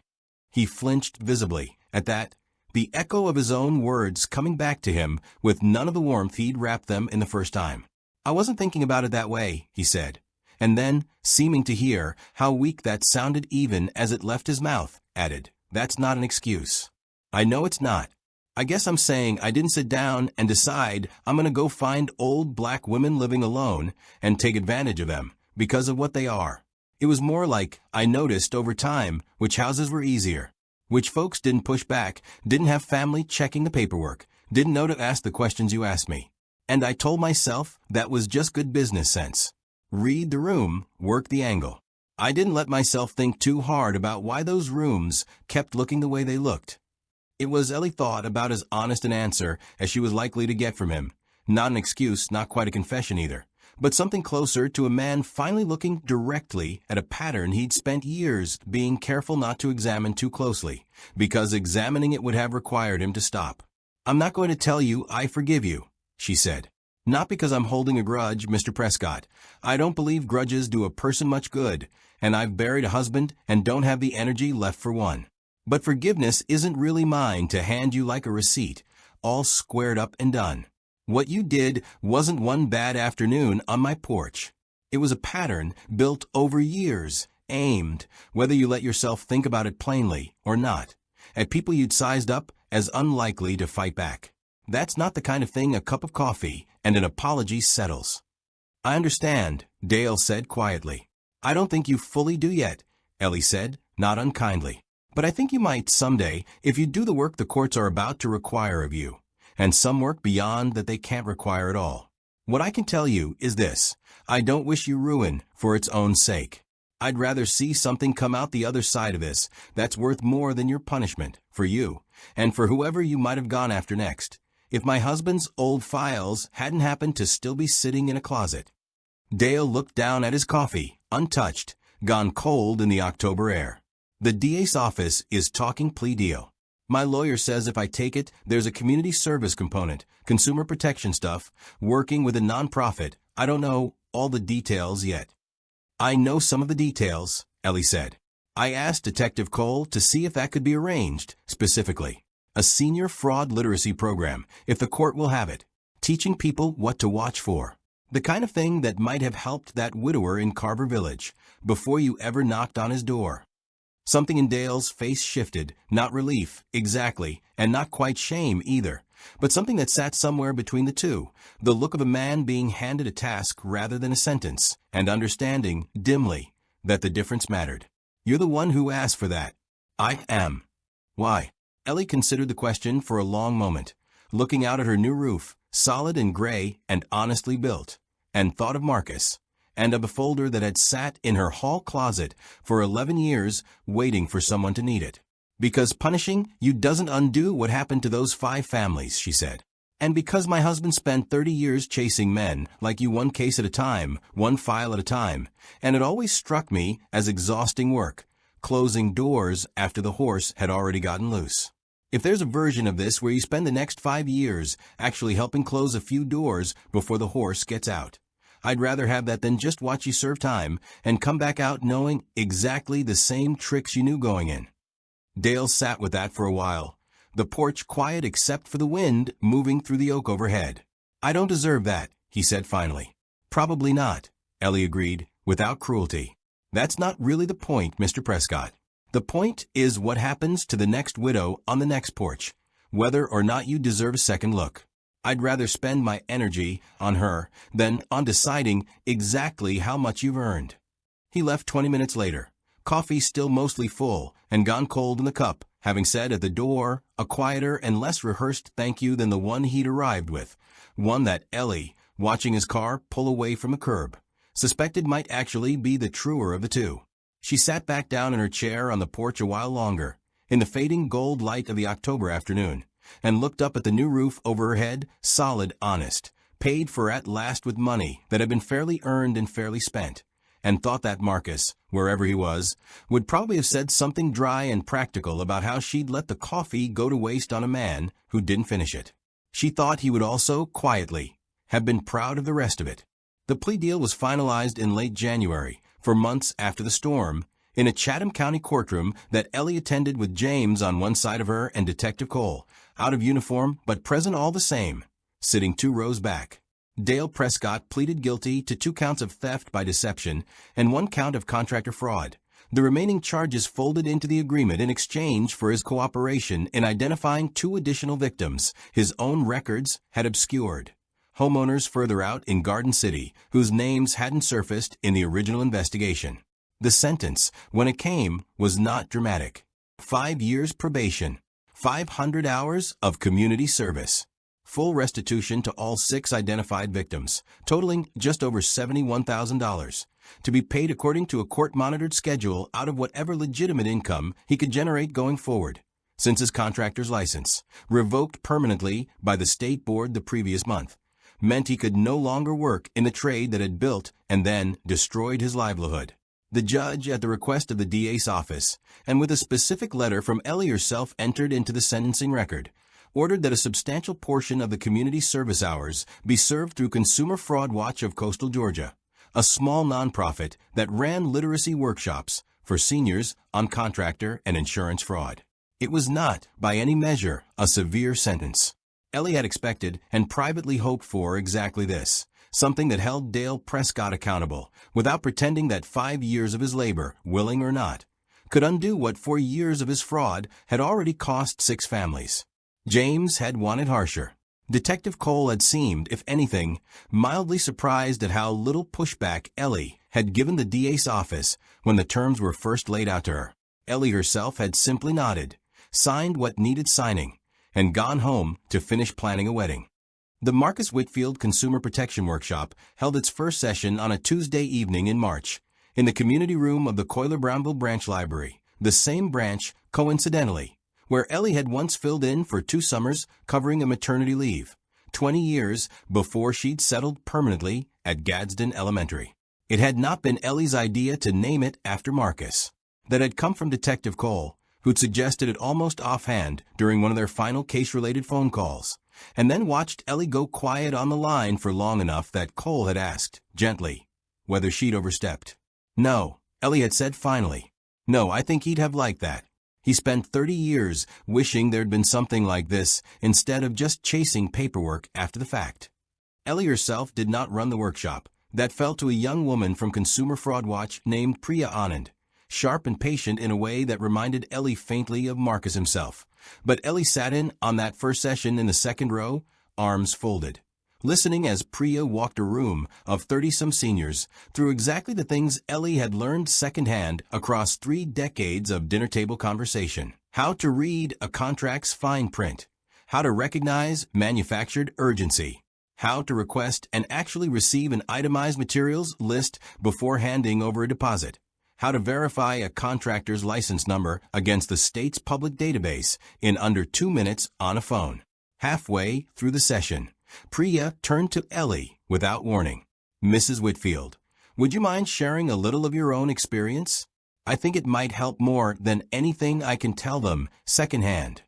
He flinched visibly at that, the echo of his own words coming back to him with none of the warmth he'd wrapped them in the first time. I wasn't thinking about it that way, he said, and then, seeming to hear how weak that sounded even as it left his mouth, added, that's not an excuse. I know it's not. I guess I'm saying I didn't sit down and decide I'm going to go find old black women living alone and take advantage of them because of what they are. It was more like I noticed over time which houses were easier, which folks didn't push back, didn't have family checking the paperwork, didn't know to ask the questions you asked me. And I told myself that was just good business sense. Read the room, work the angle. I didn't let myself think too hard about why those rooms kept looking the way they looked. It was, Ellie thought, about as honest an answer as she was likely to get from him. Not an excuse, not quite a confession either, but something closer to a man finally looking directly at a pattern he'd spent years being careful not to examine too closely, because examining it would have required him to stop. I'm not going to tell you I forgive you, she said. Not because I'm holding a grudge, Mr. Prescott. I don't believe grudges do a person much good, and I've buried a husband and don't have the energy left for one. But forgiveness isn't really mine to hand you like a receipt, all squared up and done. What you did wasn't one bad afternoon on my porch. It was a pattern built over years, aimed, whether you let yourself think about it plainly or not, at people you'd sized up as unlikely to fight back. That's not the kind of thing a cup of coffee and an apology settles. I understand, Dale said quietly. I don't think you fully do yet, Ellie said, not unkindly. But I think you might someday if you do the work the courts are about to require of you, and some work beyond that they can't require at all. What I can tell you is this: I don't wish you ruin for its own sake. I'd rather see something come out the other side of this that's worth more than your punishment, for you, and for whoever you might have gone after next, if my husband's old files hadn't happened to still be sitting in a closet. Dale looked down at his coffee, untouched, gone cold in the October air. The DA's office is talking plea deal. My lawyer says if I take it, there's a community service component, consumer protection stuff, working with a nonprofit. I don't know all the details yet. I know some of the details, Ellie said. I asked Detective Cole to see if that could be arranged, specifically. A senior fraud literacy program, if the court will have it. Teaching people what to watch for. The kind of thing that might have helped that widower in Carver Village, before you ever knocked on his door. Something in Dale's face shifted, not relief, exactly, and not quite shame either, but something that sat somewhere between the two, the look of a man being handed a task rather than a sentence, and understanding, dimly, that the difference mattered. You're the one who asked for that. I am. Why? Ellie considered the question for a long moment, looking out at her new roof, solid and gray and honestly built, and thought of Marcus, and of a folder that had sat in her hall closet for 11 years waiting for someone to need it. Because punishing you doesn't undo what happened to those 5 families, she said. And because my husband spent 30 years chasing men like you, one case at a time, one file at a time, and it always struck me as exhausting work, closing doors after the horse had already gotten loose. If there's a version of this where you spend the next 5 years actually helping close a few doors before the horse gets out, I'd rather have that than just watch you serve time and come back out knowing exactly the same tricks you knew going in. Dale sat with that for a while, the porch quiet except for the wind moving through the oak overhead. I don't deserve that, he said finally. Probably not, Ellie agreed, without cruelty. That's not really the point, Mr. Prescott. The point is what happens to the next widow on the next porch, whether or not you deserve a second look. I'd rather spend my energy on her than on deciding exactly how much you've earned. He left 20 minutes later, coffee still mostly full and gone cold in the cup, having said at the door a quieter and less rehearsed thank you than the one he'd arrived with, one that Ellie, watching his car pull away from a curb, suspected might actually be the truer of the two. She sat back down in her chair on the porch a while longer, in the fading gold light of the October afternoon, and looked up at the new roof over her head, solid, honest, paid for at last with money that had been fairly earned and fairly spent, and thought that Marcus, wherever he was, would probably have said something dry and practical about how she'd let the coffee go to waste on a man who didn't finish it. She thought he would also, quietly, have been proud of the rest of it. The plea deal was finalized in late January, for months after the storm, in a Chatham County courtroom that Ellie attended with James on one side of her and Detective Cole, out of uniform but present all the same, sitting 2 rows back. Dale Prescott pleaded guilty to 2 counts of theft by deception and 1 count of contractor fraud. The remaining charges folded into the agreement in exchange for his cooperation in identifying 2 additional victims his own records had obscured. Homeowners further out in Garden City whose names hadn't surfaced in the original investigation. The sentence, when it came, was not dramatic. 5 years probation, 500 hours of community service. Full restitution to all 6 identified victims, totaling just over $71,000, to be paid according to a court-monitored schedule out of whatever legitimate income he could generate going forward, since his contractor's license, revoked permanently by the state board the previous month, meant he could no longer work in the trade that had built and then destroyed his livelihood. The judge, at the request of the DA's office, and with a specific letter from Ellie herself entered into the sentencing record, ordered that a substantial portion of the community service hours be served through Consumer Fraud Watch of Coastal Georgia, a small nonprofit that ran literacy workshops for seniors on contractor and insurance fraud. It was not, by any measure, a severe sentence. Ellie had expected and privately hoped for exactly this, something that held Dale Prescott accountable, without pretending that 5 years of his labor, willing or not, could undo what 4 years of his fraud had already cost 6 families. James had wanted harsher. Detective Cole had seemed, if anything, mildly surprised at how little pushback Ellie had given the DA's office when the terms were first laid out to her. Ellie herself had simply nodded, signed what needed signing, and gone home to finish planning a wedding. The Marcus Whitfield Consumer Protection Workshop held its first session on a Tuesday evening in March, in the community room of the Coiler-Brownville Branch Library, the same branch, coincidentally, where Ellie had once filled in for 2 summers covering a maternity leave, 20 years before she'd settled permanently at Gadsden Elementary. It had not been Ellie's idea to name it after Marcus. That had come from Detective Cole, who'd suggested it almost offhand during one of their final case-related phone calls, and then watched Ellie go quiet on the line for long enough that Cole had asked, gently, whether she'd overstepped. No, Ellie had said finally. No, I think he'd have liked that. He spent 30 years wishing there'd been something like this instead of just chasing paperwork after the fact. Ellie herself did not run the workshop. That fell to a young woman from Consumer Fraud Watch named Priya Anand, sharp and patient in a way that reminded Ellie faintly of Marcus himself. But Ellie sat in on that first session in the second row, arms folded, listening as Priya walked a room of 30-some seniors through exactly the things Ellie had learned secondhand across 3 decades of dinner-table conversation. How to read a contract's fine print, how to recognize manufactured urgency, how to request and actually receive an itemized materials list before handing over a deposit, how to verify a contractor's license number against the state's public database in under 2 minutes on a phone. Halfway through the session, Priya turned to Ellie without warning. Mrs. Whitfield, would you mind sharing a little of your own experience? I think it might help more than anything I can tell them secondhand.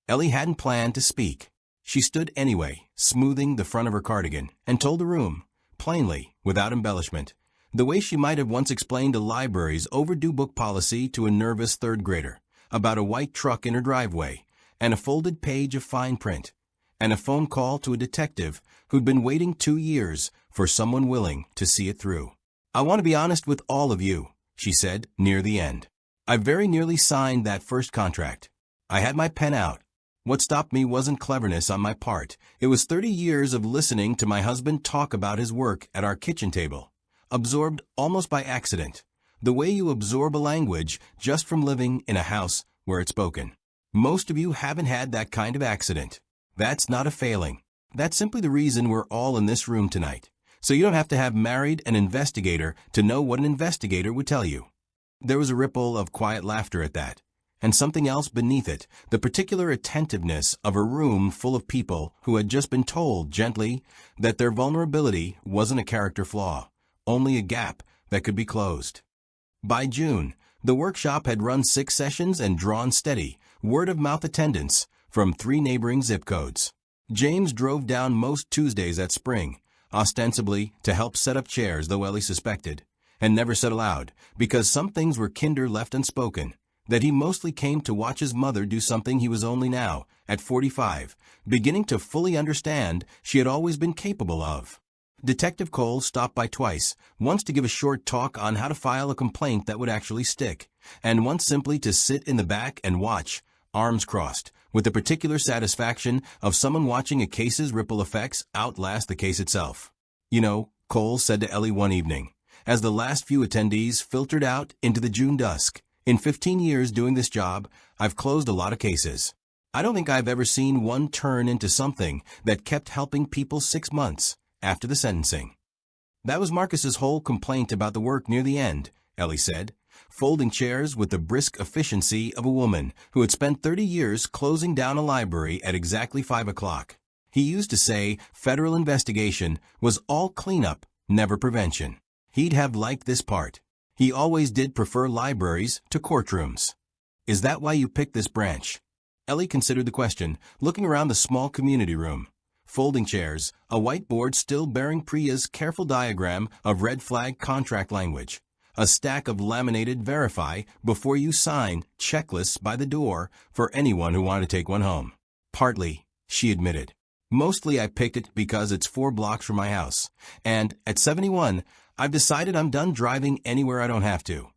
Ellie hadn't planned to speak. She stood anyway, smoothing the front of her cardigan, and told the room, plainly, without embellishment, the way she might have once explained a library's overdue book policy to a nervous third grader, about a white truck in her driveway, and a folded page of fine print, and a phone call to a detective who'd been waiting 2 years for someone willing to see it through. I want to be honest with all of you, she said near the end. I very nearly signed that first contract. I had my pen out. What stopped me wasn't cleverness on my part. It was 30 years of listening to my husband talk about his work at our kitchen table, absorbed almost by accident, the way you absorb a language just from living in a house where it's spoken. Most of you haven't had that kind of accident. That's not a failing. That's simply the reason we're all in this room tonight. So you don't have to have married an investigator to know what an investigator would tell you. There was a ripple of quiet laughter at that, and something else beneath it, the particular attentiveness of a room full of people who had just been told gently that their vulnerability wasn't a character flaw, only a gap that could be closed. By June, the workshop had run 6 sessions and drawn steady, word-of-mouth attendance from 3 neighboring zip codes. James drove down most Tuesdays at Spring, ostensibly to help set up chairs, though Ellie suspected, and never said aloud, because some things were kinder left unspoken, that he mostly came to watch his mother do something he was only now, at 45, beginning to fully understand she had always been capable of. Detective Cole stopped by twice, once to give a short talk on how to file a complaint that would actually stick, and once simply to sit in the back and watch, arms crossed, with the particular satisfaction of someone watching a case's ripple effects outlast the case itself. You know, Cole said to Ellie one evening, as the last few attendees filtered out into the June dusk, in 15 years doing this job, I've closed a lot of cases. I don't think I've ever seen one turn into something that kept helping people 6 months after the sentencing. That was Marcus's whole complaint about the work near the end, Ellie said, folding chairs with the brisk efficiency of a woman who had spent 30 years closing down a library at exactly 5 o'clock. He used to say federal investigation was all cleanup, never prevention. He'd have liked this part. He always did prefer libraries to courtrooms. Is that why you picked this branch? Ellie considered the question, looking around the small community room. Folding chairs, a whiteboard still bearing Priya's careful diagram of red flag contract language, a stack of laminated verify before you sign checklists by the door for anyone who wanted to take one home. Partly, she admitted. Mostly I picked it because it's 4 blocks from my house, and at 71, I've decided I'm done driving anywhere I don't have to.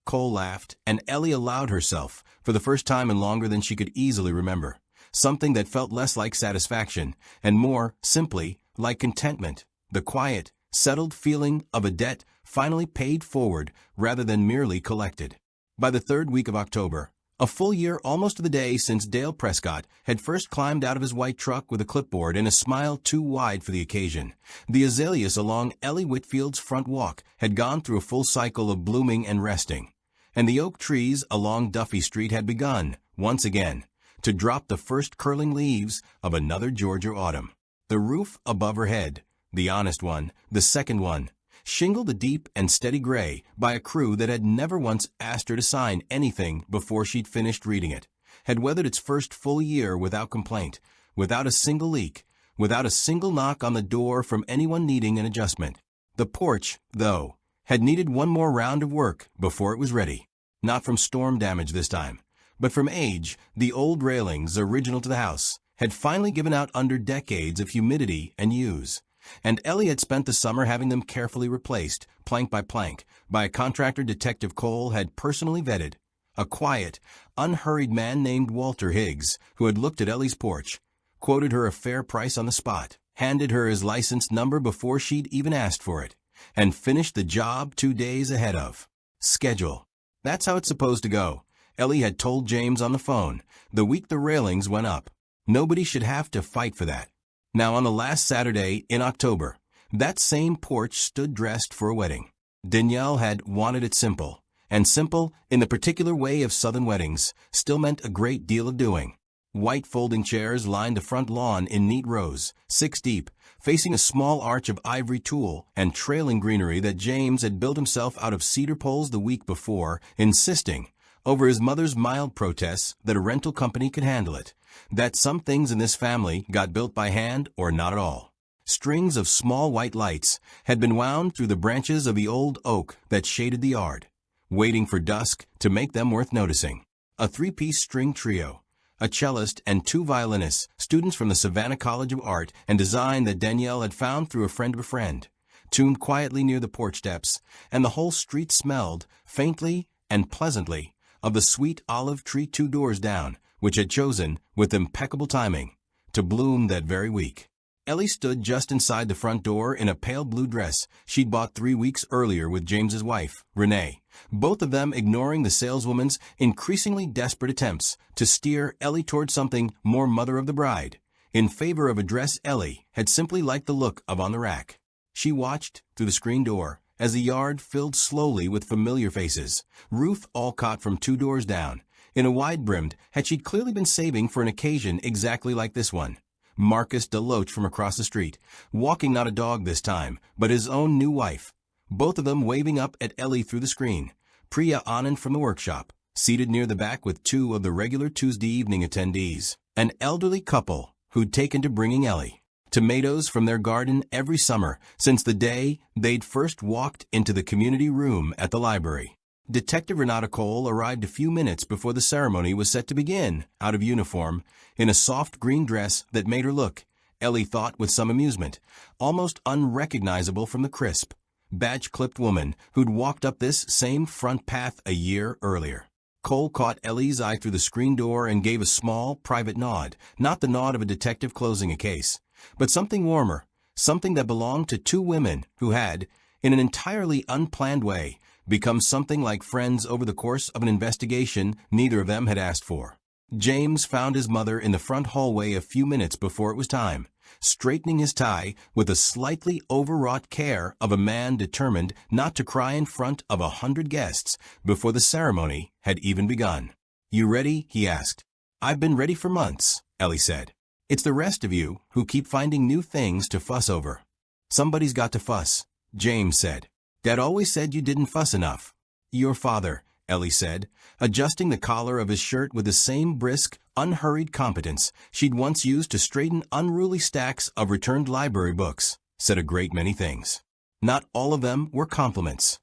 Cole laughed, and Ellie allowed herself, for the first time in longer than she could easily remember, something that felt less like satisfaction and more, simply, like contentment, the quiet, settled feeling of a debt finally paid forward rather than merely collected. By the 3rd week of October, a full year almost to the day since Dale Prescott had first climbed out of his white truck with a clipboard and a smile too wide for the occasion, the azaleas along Ellie Whitfield's front walk had gone through a full cycle of blooming and resting, and the oak trees along Duffy Street had begun, once again, to drop the first curling leaves of another Georgia autumn. The roof above her head, the honest one, the second one, shingled a deep and steady gray by a crew that had never once asked her to sign anything before she'd finished reading it, had weathered its first full year without complaint, without a single leak, without a single knock on the door from anyone needing an adjustment. The porch, though, had needed one more round of work before it was ready. Not from storm damage this time, but from age. The old railings, original to the house, had finally given out under decades of humidity and use, and Ellie had spent the summer having them carefully replaced, plank by plank, by a contractor Detective Cole had personally vetted, a quiet, unhurried man named Walter Higgs, who had looked at Ellie's porch, quoted her a fair price on the spot, handed her his license number before she'd even asked for it, and finished the job 2 days ahead of schedule. That's how it's supposed to go, Ellie had told James on the phone, the week the railings went up. Nobody should have to fight for that. Now, on the last Saturday in October, that same porch stood dressed for a wedding. Danielle had wanted it simple, and simple, in the particular way of Southern weddings, still meant a great deal of doing. White folding chairs lined the front lawn in neat rows, 6 deep, facing a small arch of ivory tulle and trailing greenery that James had built himself out of cedar poles the week before, insisting, over his mother's mild protests, that a rental company could handle it, that some things in this family got built by hand or not at all. Strings of small white lights had been wound through the branches of the old oak that shaded the yard, waiting for dusk to make them worth noticing. A 3-piece string trio, a cellist and 2 violinists, students from the Savannah College of Art and Design that Danielle had found through a friend of a friend, tuned quietly near the porch steps, and the whole street smelled, faintly and pleasantly, of the sweet olive tree 2 doors down, which had chosen, with impeccable timing, to bloom that very week. Ellie stood just inside the front door in a pale blue dress she'd bought 3 weeks earlier with James's wife, Renee, both of them ignoring the saleswoman's increasingly desperate attempts to steer Ellie toward something more mother of the bride, in favor of a dress Ellie had simply liked the look of on the rack. She watched, through the screen door, as the yard filled slowly with familiar faces, Ruth Alcott from 2 doors down, in a wide-brimmed hat she'd clearly been saving for an occasion exactly like this one. Marcus DeLoach from across the street, walking not a dog this time, but his own new wife, both of them waving up at Ellie through the screen. Priya Anand from the workshop, seated near the back with 2 of the regular Tuesday evening attendees, an elderly couple who'd taken to bringing Ellie tomatoes from their garden every summer since the day they'd first walked into the community room at the library. Detective Renata Cole arrived a few minutes before the ceremony was set to begin, out of uniform, in a soft green dress that made her look, Ellie thought with some amusement, almost unrecognizable from the crisp, badge-clipped woman who'd walked up this same front path a year earlier. Cole caught Ellie's eye through the screen door and gave a small, private nod, not the nod of a detective closing a case, but something warmer, something that belonged to 2 women who had, in an entirely unplanned way, become something like friends over the course of an investigation neither of them had asked for. James found his mother in the front hallway a few minutes before it was time, straightening his tie with the slightly overwrought care of a man determined not to cry in front of 100 guests before the ceremony had even begun. "You ready?" he asked. "I've been ready for months," Ellie said. "It's the rest of you who keep finding new things to fuss over." "Somebody's got to fuss," James said. "Dad always said you didn't fuss enough." "Your father," Ellie said, adjusting the collar of his shirt with the same brisk, unhurried competence she'd once used to straighten unruly stacks of returned library books, said a great many things. Not all of them were compliments.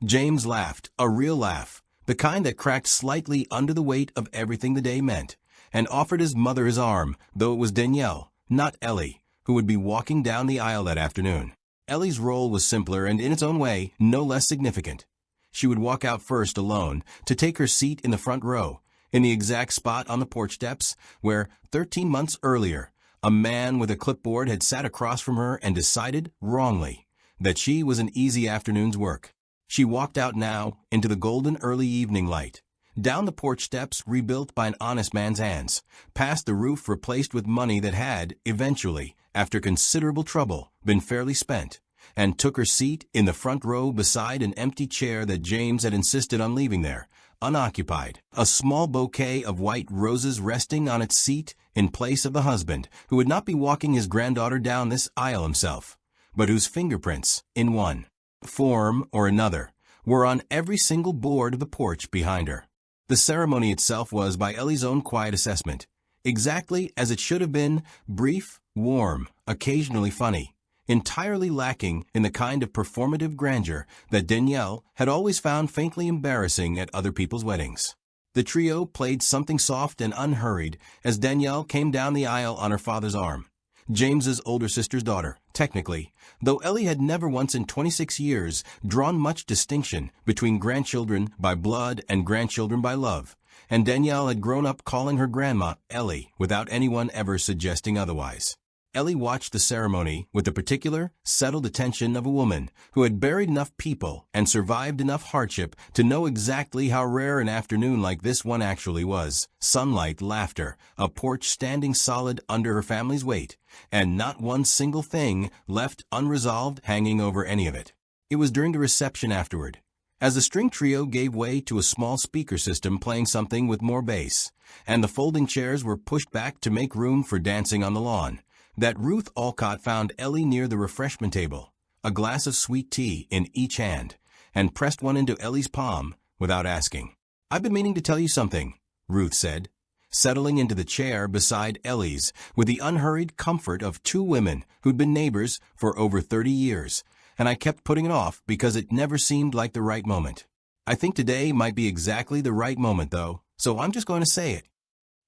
James laughed, a real laugh, the kind that cracked slightly under the weight of everything the day meant, and offered his mother his arm, though it was Danielle, not Ellie, who would be walking down the aisle that afternoon. Ellie's role was simpler and in its own way no less significant. She would walk out first alone to take her seat in the front row, in the exact spot on the porch steps where, 13 months earlier, a man with a clipboard had sat across from her and decided, wrongly, that she was an easy afternoon's work. She walked out now into the golden early evening light, down the porch steps rebuilt by an honest man's hands, past the roof replaced with money that had, eventually, after considerable trouble, been fairly spent, and took her seat in the front row beside an empty chair that James had insisted on leaving there, unoccupied, a small bouquet of white roses resting on its seat in place of the husband who would not be walking his granddaughter down this aisle himself, but whose fingerprints, in one form or another, were on every single board of the porch behind her. The ceremony itself was, by Ellie's own quiet assessment, exactly as it should have been: brief, warm, occasionally funny, entirely lacking in the kind of performative grandeur that Danielle had always found faintly embarrassing at other people's weddings. The trio played something soft and unhurried as Danielle came down the aisle on her father's arm. James's older sister's daughter, technically, though Ellie had never once in 26 years drawn much distinction between grandchildren by blood and grandchildren by love, and Danielle had grown up calling her grandma Ellie without anyone ever suggesting otherwise. Ellie watched the ceremony with the particular, settled attention of a woman who had buried enough people and survived enough hardship to know exactly how rare an afternoon like this one actually was: sunlight, laughter, a porch standing solid under her family's weight, and not one single thing left unresolved hanging over any of it. It was during the reception afterward, as the string trio gave way to a small speaker system playing something with more bass, and the folding chairs were pushed back to make room for dancing on the lawn, that Ruth Alcott found Ellie near the refreshment table, a glass of sweet tea in each hand, and pressed one into Ellie's palm without asking. "I've been meaning to tell you something," Ruth said, settling into the chair beside Ellie's with the unhurried comfort of two women who'd been neighbors for over 30 years, and I kept putting it off because it never seemed like the right moment. I think today might be exactly the right moment, though, so I'm just going to say it.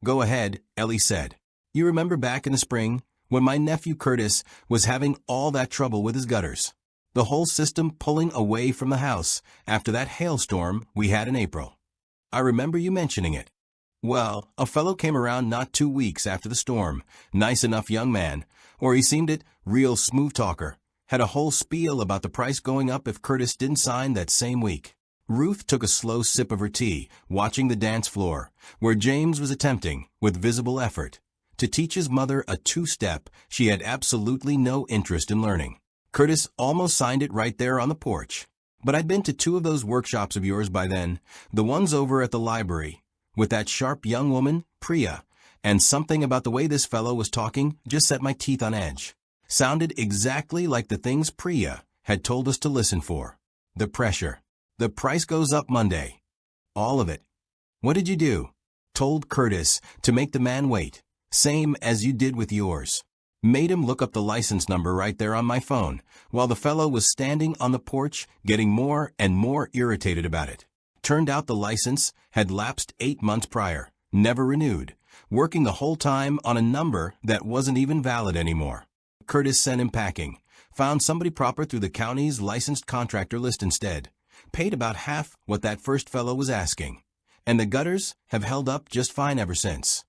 "Go ahead," Ellie said. "You remember back in the spring, when my nephew Curtis was having all that trouble with his gutters, the whole system pulling away from the house after that hailstorm we had in April? I remember you mentioning it. Well, a fellow came around not 2 weeks after the storm, nice enough young man, or he seemed it, real smooth talker, had a whole spiel about the price going up if Curtis didn't sign that same week." Ruth took a slow sip of her tea, watching the dance floor, where James was attempting, with visible effort, to teach his mother a two-step she had absolutely no interest in learning. "Curtis almost signed it right there on the porch. But I'd been to 2 of those workshops of yours by then, the ones over at the library, with that sharp young woman, Priya, and something about the way this fellow was talking just set my teeth on edge. Sounded exactly like the things Priya had told us to listen for. The pressure. The price goes up Monday. All of it. What did you do? Told Curtis to make the man wait. Same as you did with yours. Made him look up the license number right there on my phone, while the fellow was standing on the porch getting more and more irritated about it. Turned out the license had lapsed 8 months prior, never renewed, working the whole time on a number that wasn't even valid anymore. Curtis sent him packing, found somebody proper through the county's licensed contractor list instead, paid about half what that first fellow was asking, and the gutters have held up just fine ever since."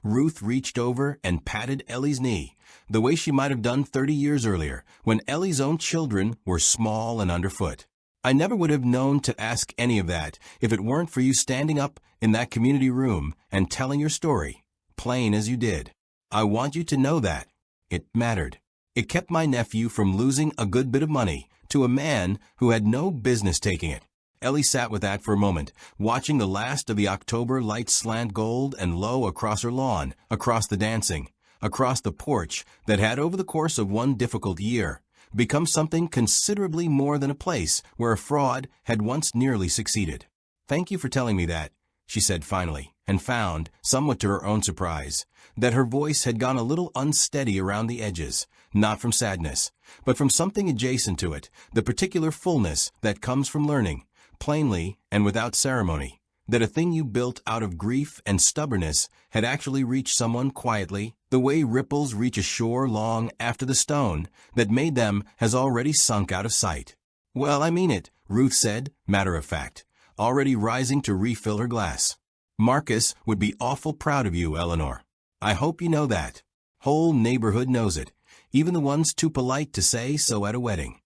Ruth reached over and patted Ellie's knee, the way she might have done 30 years earlier, when Ellie's own children were small and underfoot. "I never would have known to ask any of that if it weren't for you standing up in that community room and telling your story, plain as you did. I want you to know that. It mattered. It kept my nephew from losing a good bit of money to a man who had no business taking it." Ellie sat with that for a moment, watching the last of the October lights slant gold and low across her lawn, across the dancing, across the porch that had, over the course of one difficult year, become something considerably more than a place where a fraud had once nearly succeeded. "Thank you for telling me that," she said finally, and found, somewhat to her own surprise, that her voice had gone a little unsteady around the edges, not from sadness, but from something adjacent to it, the particular fullness that comes from learning, plainly and without ceremony, that a thing you built out of grief and stubbornness had actually reached someone quietly, the way ripples reach a shore long after the stone that made them has already sunk out of sight. "Well, I mean it," Ruth said, matter of fact, already rising to refill her glass. "Marcus would be awful proud of you, Eleanor. I hope you know that. Whole neighborhood knows it, even the ones too polite to say so at a wedding."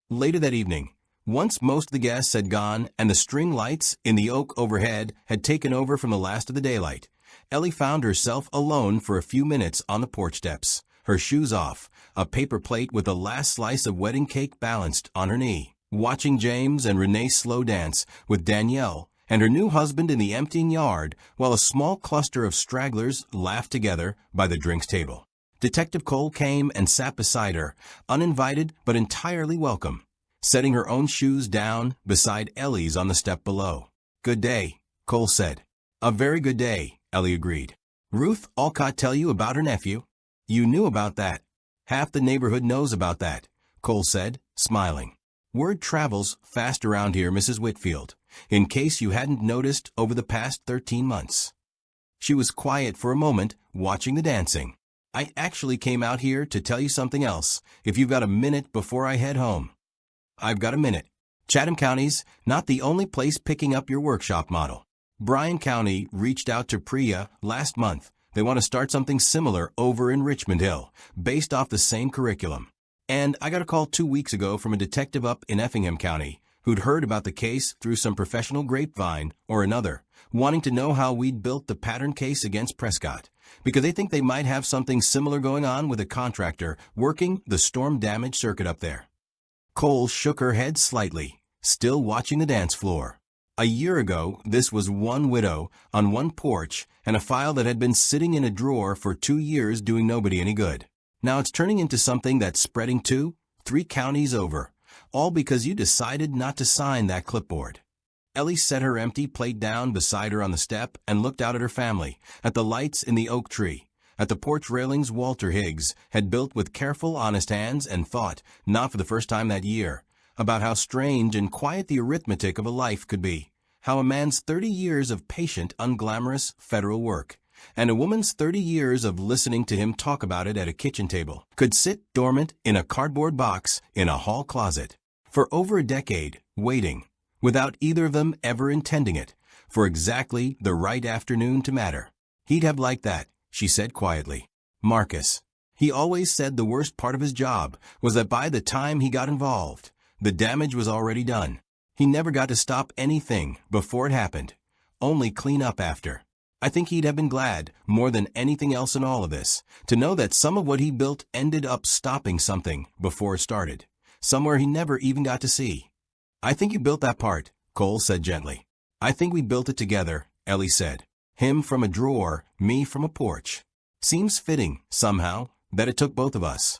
Later that evening, once most of the guests had gone and the string lights in the oak overhead had taken over from the last of the daylight, Ellie found herself alone for a few minutes on the porch steps, her shoes off, a paper plate with the last slice of wedding cake balanced on her knee, watching James and Renee slow dance with Danielle and her new husband in the emptying yard, while a small cluster of stragglers laughed together by the drinks table. Detective Cole came and sat beside her, uninvited but entirely welcome, setting her own shoes down beside Ellie's on the step below. "Good day," Cole said. "A very good day," Ellie agreed. "Ruth Alcott tell you about her nephew?" "You knew about that." "Half the neighborhood knows about that," Cole said, smiling. "Word travels fast around here, Mrs. Whitfield, in case you hadn't noticed over the past 13 months. She was quiet for a moment, watching the dancing. "I actually came out here to tell you something else, if you've got a minute before I head home." "I've got a minute." Chatham County's not the only place picking up your workshop model. Bryan County reached out to Priya last month. They want to start something similar over in Richmond Hill, based off the same curriculum. And I got a call 2 weeks ago from a detective up in Effingham County who'd heard about the case through some professional grapevine or another, wanting to know how we'd built the pattern case against Prescott, because they think they might have something similar going on with a contractor working the storm damage circuit up there. Cole shook her head slightly, still watching the dance floor. A year ago, this was one widow on one porch and a file that had been sitting in a drawer for 2 years doing nobody any good. Now it's turning into something that's spreading 2, 3 counties over, all because you decided not to sign that clipboard. Ellie set her empty plate down beside her on the step and looked out at her family, at the lights in the oak tree, at the porch railings Walter Higgs had built with careful, honest hands, and thought, not for the first time that year, about how strange and quiet the arithmetic of a life could be, how a man's 30 years of patient, unglamorous federal work, and a woman's 30 years of listening to him talk about it at a kitchen table, could sit dormant in a cardboard box in a hall closet for over a decade, waiting, without either of them ever intending it, for exactly the right afternoon to matter. "He'd have liked that," she said quietly. "Marcus. He always said the worst part of his job was that by the time he got involved, the damage was already done. He never got to stop anything before it happened, only clean up after. I think he'd have been glad, more than anything else in all of this, to know that some of what he built ended up stopping something before it started, somewhere he never even got to see." "I think you built that part," Cole said gently. "I think we built it together," Ellie said. "Him from a drawer, me from a porch. Seems fitting, somehow, that it took both of us."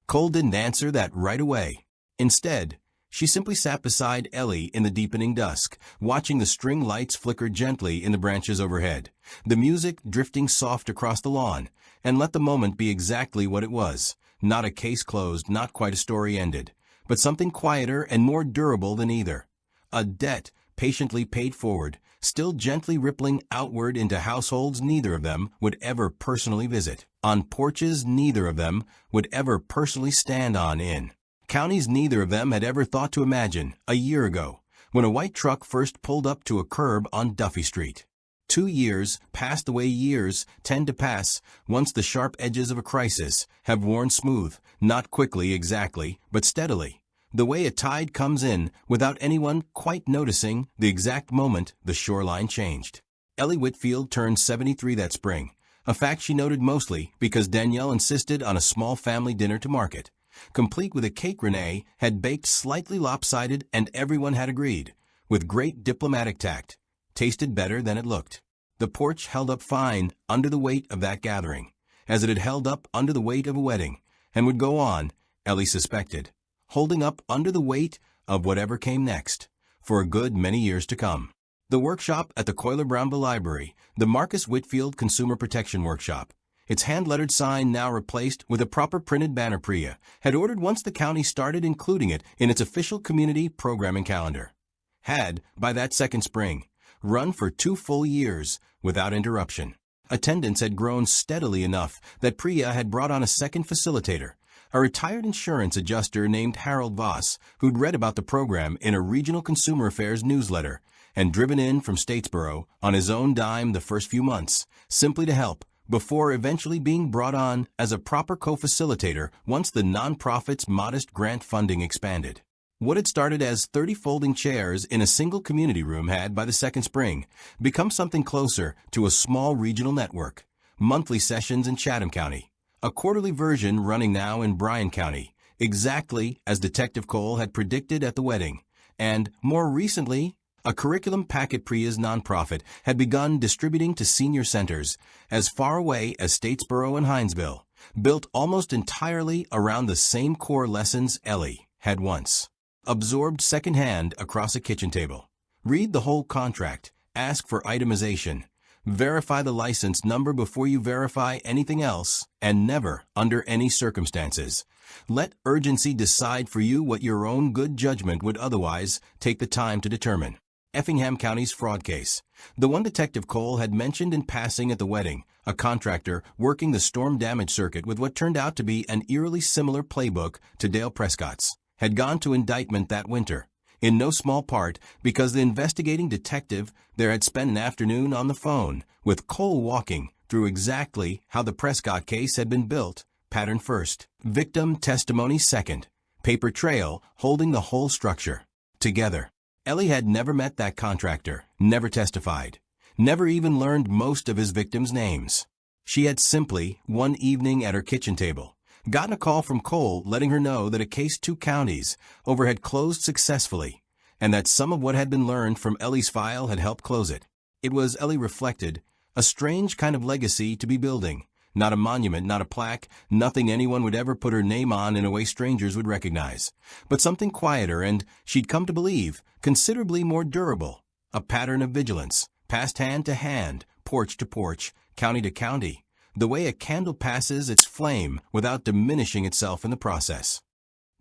Cole didn't answer that right away. Instead, she simply sat beside Ellie in the deepening dusk, watching the string lights flicker gently in the branches overhead, the music drifting soft across the lawn, and let the moment be exactly what it was, not a case closed, not quite a story ended, but something quieter and more durable than either. A debt patiently paid forward, still gently rippling outward into households neither of them would ever personally visit, on porches neither of them would ever personally stand on in. Counties neither of them had ever thought to imagine a year ago, when a white truck first pulled up to a curb on Duffy Street. 2 years passed the way years tend to pass once the sharp edges of a crisis have worn smooth, not quickly exactly, but steadily, the way a tide comes in without anyone quite noticing the exact moment the shoreline changed. Ellie Whitfield turned 73 that spring, a fact she noted mostly because Danielle insisted on a small family dinner to market, complete with a cake Renee had baked slightly lopsided and everyone had agreed, with great diplomatic tact, tasted better than it looked. The porch held up fine under the weight of that gathering, as it had held up under the weight of a wedding, and would go on, Ellie suspected, holding up under the weight of whatever came next, for a good many years to come. The workshop at the Coiler Brownville Library, the Marcus Whitfield Consumer Protection Workshop, its hand-lettered sign now replaced with a proper printed banner Priya had ordered once the county started including it in its official community programming calendar, had, by that second spring, run for 2 full years without interruption. Attendance had grown steadily enough that Priya had brought on a second facilitator, a retired insurance adjuster named Harold Voss, who'd read about the program in a regional consumer affairs newsletter and driven in from Statesboro on his own dime the first few months, simply to help, before eventually being brought on as a proper co-facilitator once the nonprofit's modest grant funding expanded. What had started as 30 folding chairs in a single community room had, by the second spring, become something closer to a small regional network, monthly sessions in Chatham County, a quarterly version running now in Bryan County, exactly as Detective Cole had predicted at the wedding, and, more recently, a curriculum packet Priya's nonprofit had begun distributing to senior centers as far away as Statesboro and Hinesville, built almost entirely around the same core lessons Ellie had once absorbed secondhand across a kitchen table. Read the whole contract, ask for itemization, verify the license number before you verify anything else, and never, under any circumstances, let urgency decide for you what your own good judgment would otherwise take the time to determine. Effingham County's fraud case. The one Detective Cole had mentioned in passing at the wedding, a contractor working the storm damage circuit with what turned out to be an eerily similar playbook to Dale Prescott's, had gone to indictment that winter, in no small part because the investigating detective there had spent an afternoon on the phone with Cole walking through exactly how the Prescott case had been built, pattern first, victim testimony second, paper trail holding the whole structure together. Ellie had never met that contractor, never testified, never even learned most of his victims' names. She had simply, one evening at her kitchen table, gotten a call from Cole letting her know that a case 2 counties over had closed successfully, and that some of what had been learned from Ellie's file had helped close it. It was, Ellie reflected, a strange kind of legacy to be building. Not a monument, not a plaque, nothing anyone would ever put her name on in a way strangers would recognize, but something quieter and, she'd come to believe, considerably more durable. A pattern of vigilance, passed hand to hand, porch to porch, county to county, the way a candle passes its flame without diminishing itself in the process.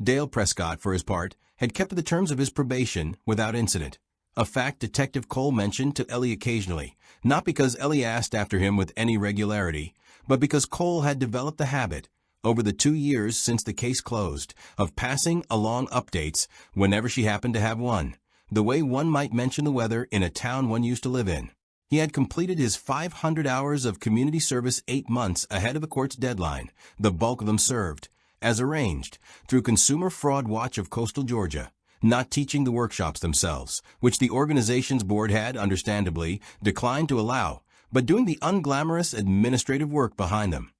Dale Prescott, for his part, had kept to the terms of his probation without incident, a fact Detective Cole mentioned to Ellie occasionally, not because Ellie asked after him with any regularity, but because Cole had developed the habit, over the 2 years since the case closed, of passing along updates whenever she happened to have one, the way one might mention the weather in a town one used to live in. He had completed his 500 hours of community service 8 months ahead of the court's deadline, the bulk of them served, as arranged, through Consumer Fraud Watch of Coastal Georgia, not teaching the workshops themselves, which the organization's board had, understandably, declined to allow, but doing the unglamorous administrative work behind them.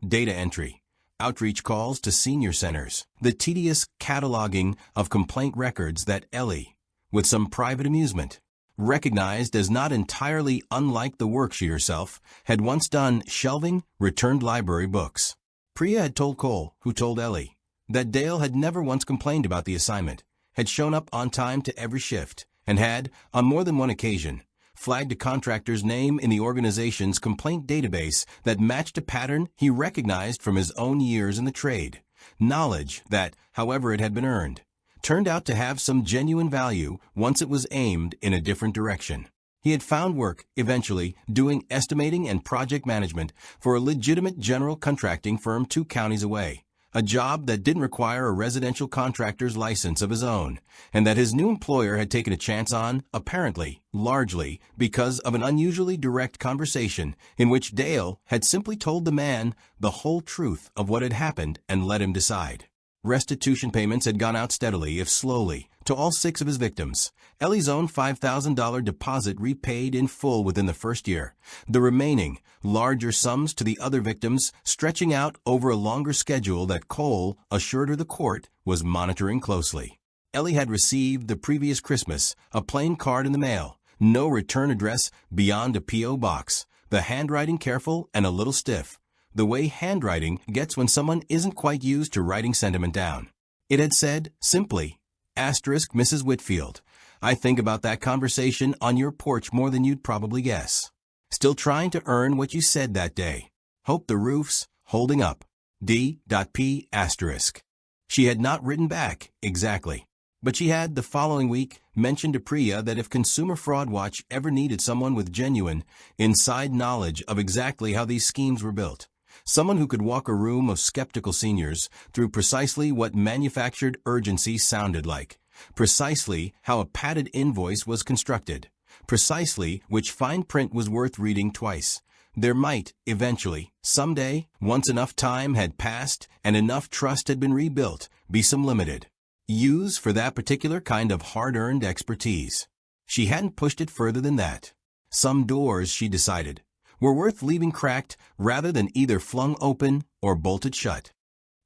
Data entry, outreach calls to senior centers, the tedious cataloging of complaint records that Ellie, with some private amusement, recognized as not entirely unlike the work she herself had once done shelving returned library books. Priya had told Cole, who told Ellie, that Dale had never once complained about the assignment, had shown up on time to every shift, and had, on more than one occasion, flagged a contractor's name in the organization's complaint database that matched a pattern he recognized from his own years in the trade. Knowledge that, however it had been earned, turned out to have some genuine value once it was aimed in a different direction. He had found work, eventually, doing estimating and project management for a legitimate general contracting firm 2 counties away, a job that didn't require a residential contractor's license of his own, and that his new employer had taken a chance on, apparently, largely, because of an unusually direct conversation in which Dale had simply told the man the whole truth of what had happened and let him decide. Restitution payments had gone out steadily, if slowly, to all 6 of his victims. Ellie's own $5,000 deposit repaid in full within the first year. The remaining, larger sums to the other victims stretching out over a longer schedule that Cole assured her the court was monitoring closely. Ellie had received the previous Christmas a plain card in the mail, no return address beyond a P.O. box, the handwriting careful and a little stiff, the way handwriting gets when someone isn't quite used to writing sentiment down. It had said, simply, Mrs. Whitfield, I think about that conversation on your porch more than you'd probably guess. Still trying to earn what you said that day. Hope the roof's holding up. D.P. She had not written back, exactly. But she had, the following week, mentioned to Priya that if Consumer Fraud Watch ever needed someone with genuine, inside knowledge of exactly how these schemes were built, someone who could walk a room of skeptical seniors through precisely what manufactured urgency sounded like, precisely how a padded invoice was constructed, precisely which fine print was worth reading twice, there might, eventually, someday, once enough time had passed and enough trust had been rebuilt, be some limited use for that particular kind of hard-earned expertise. She hadn't pushed it further than that. Some doors, she decided, were worth leaving cracked rather than either flung open or bolted shut.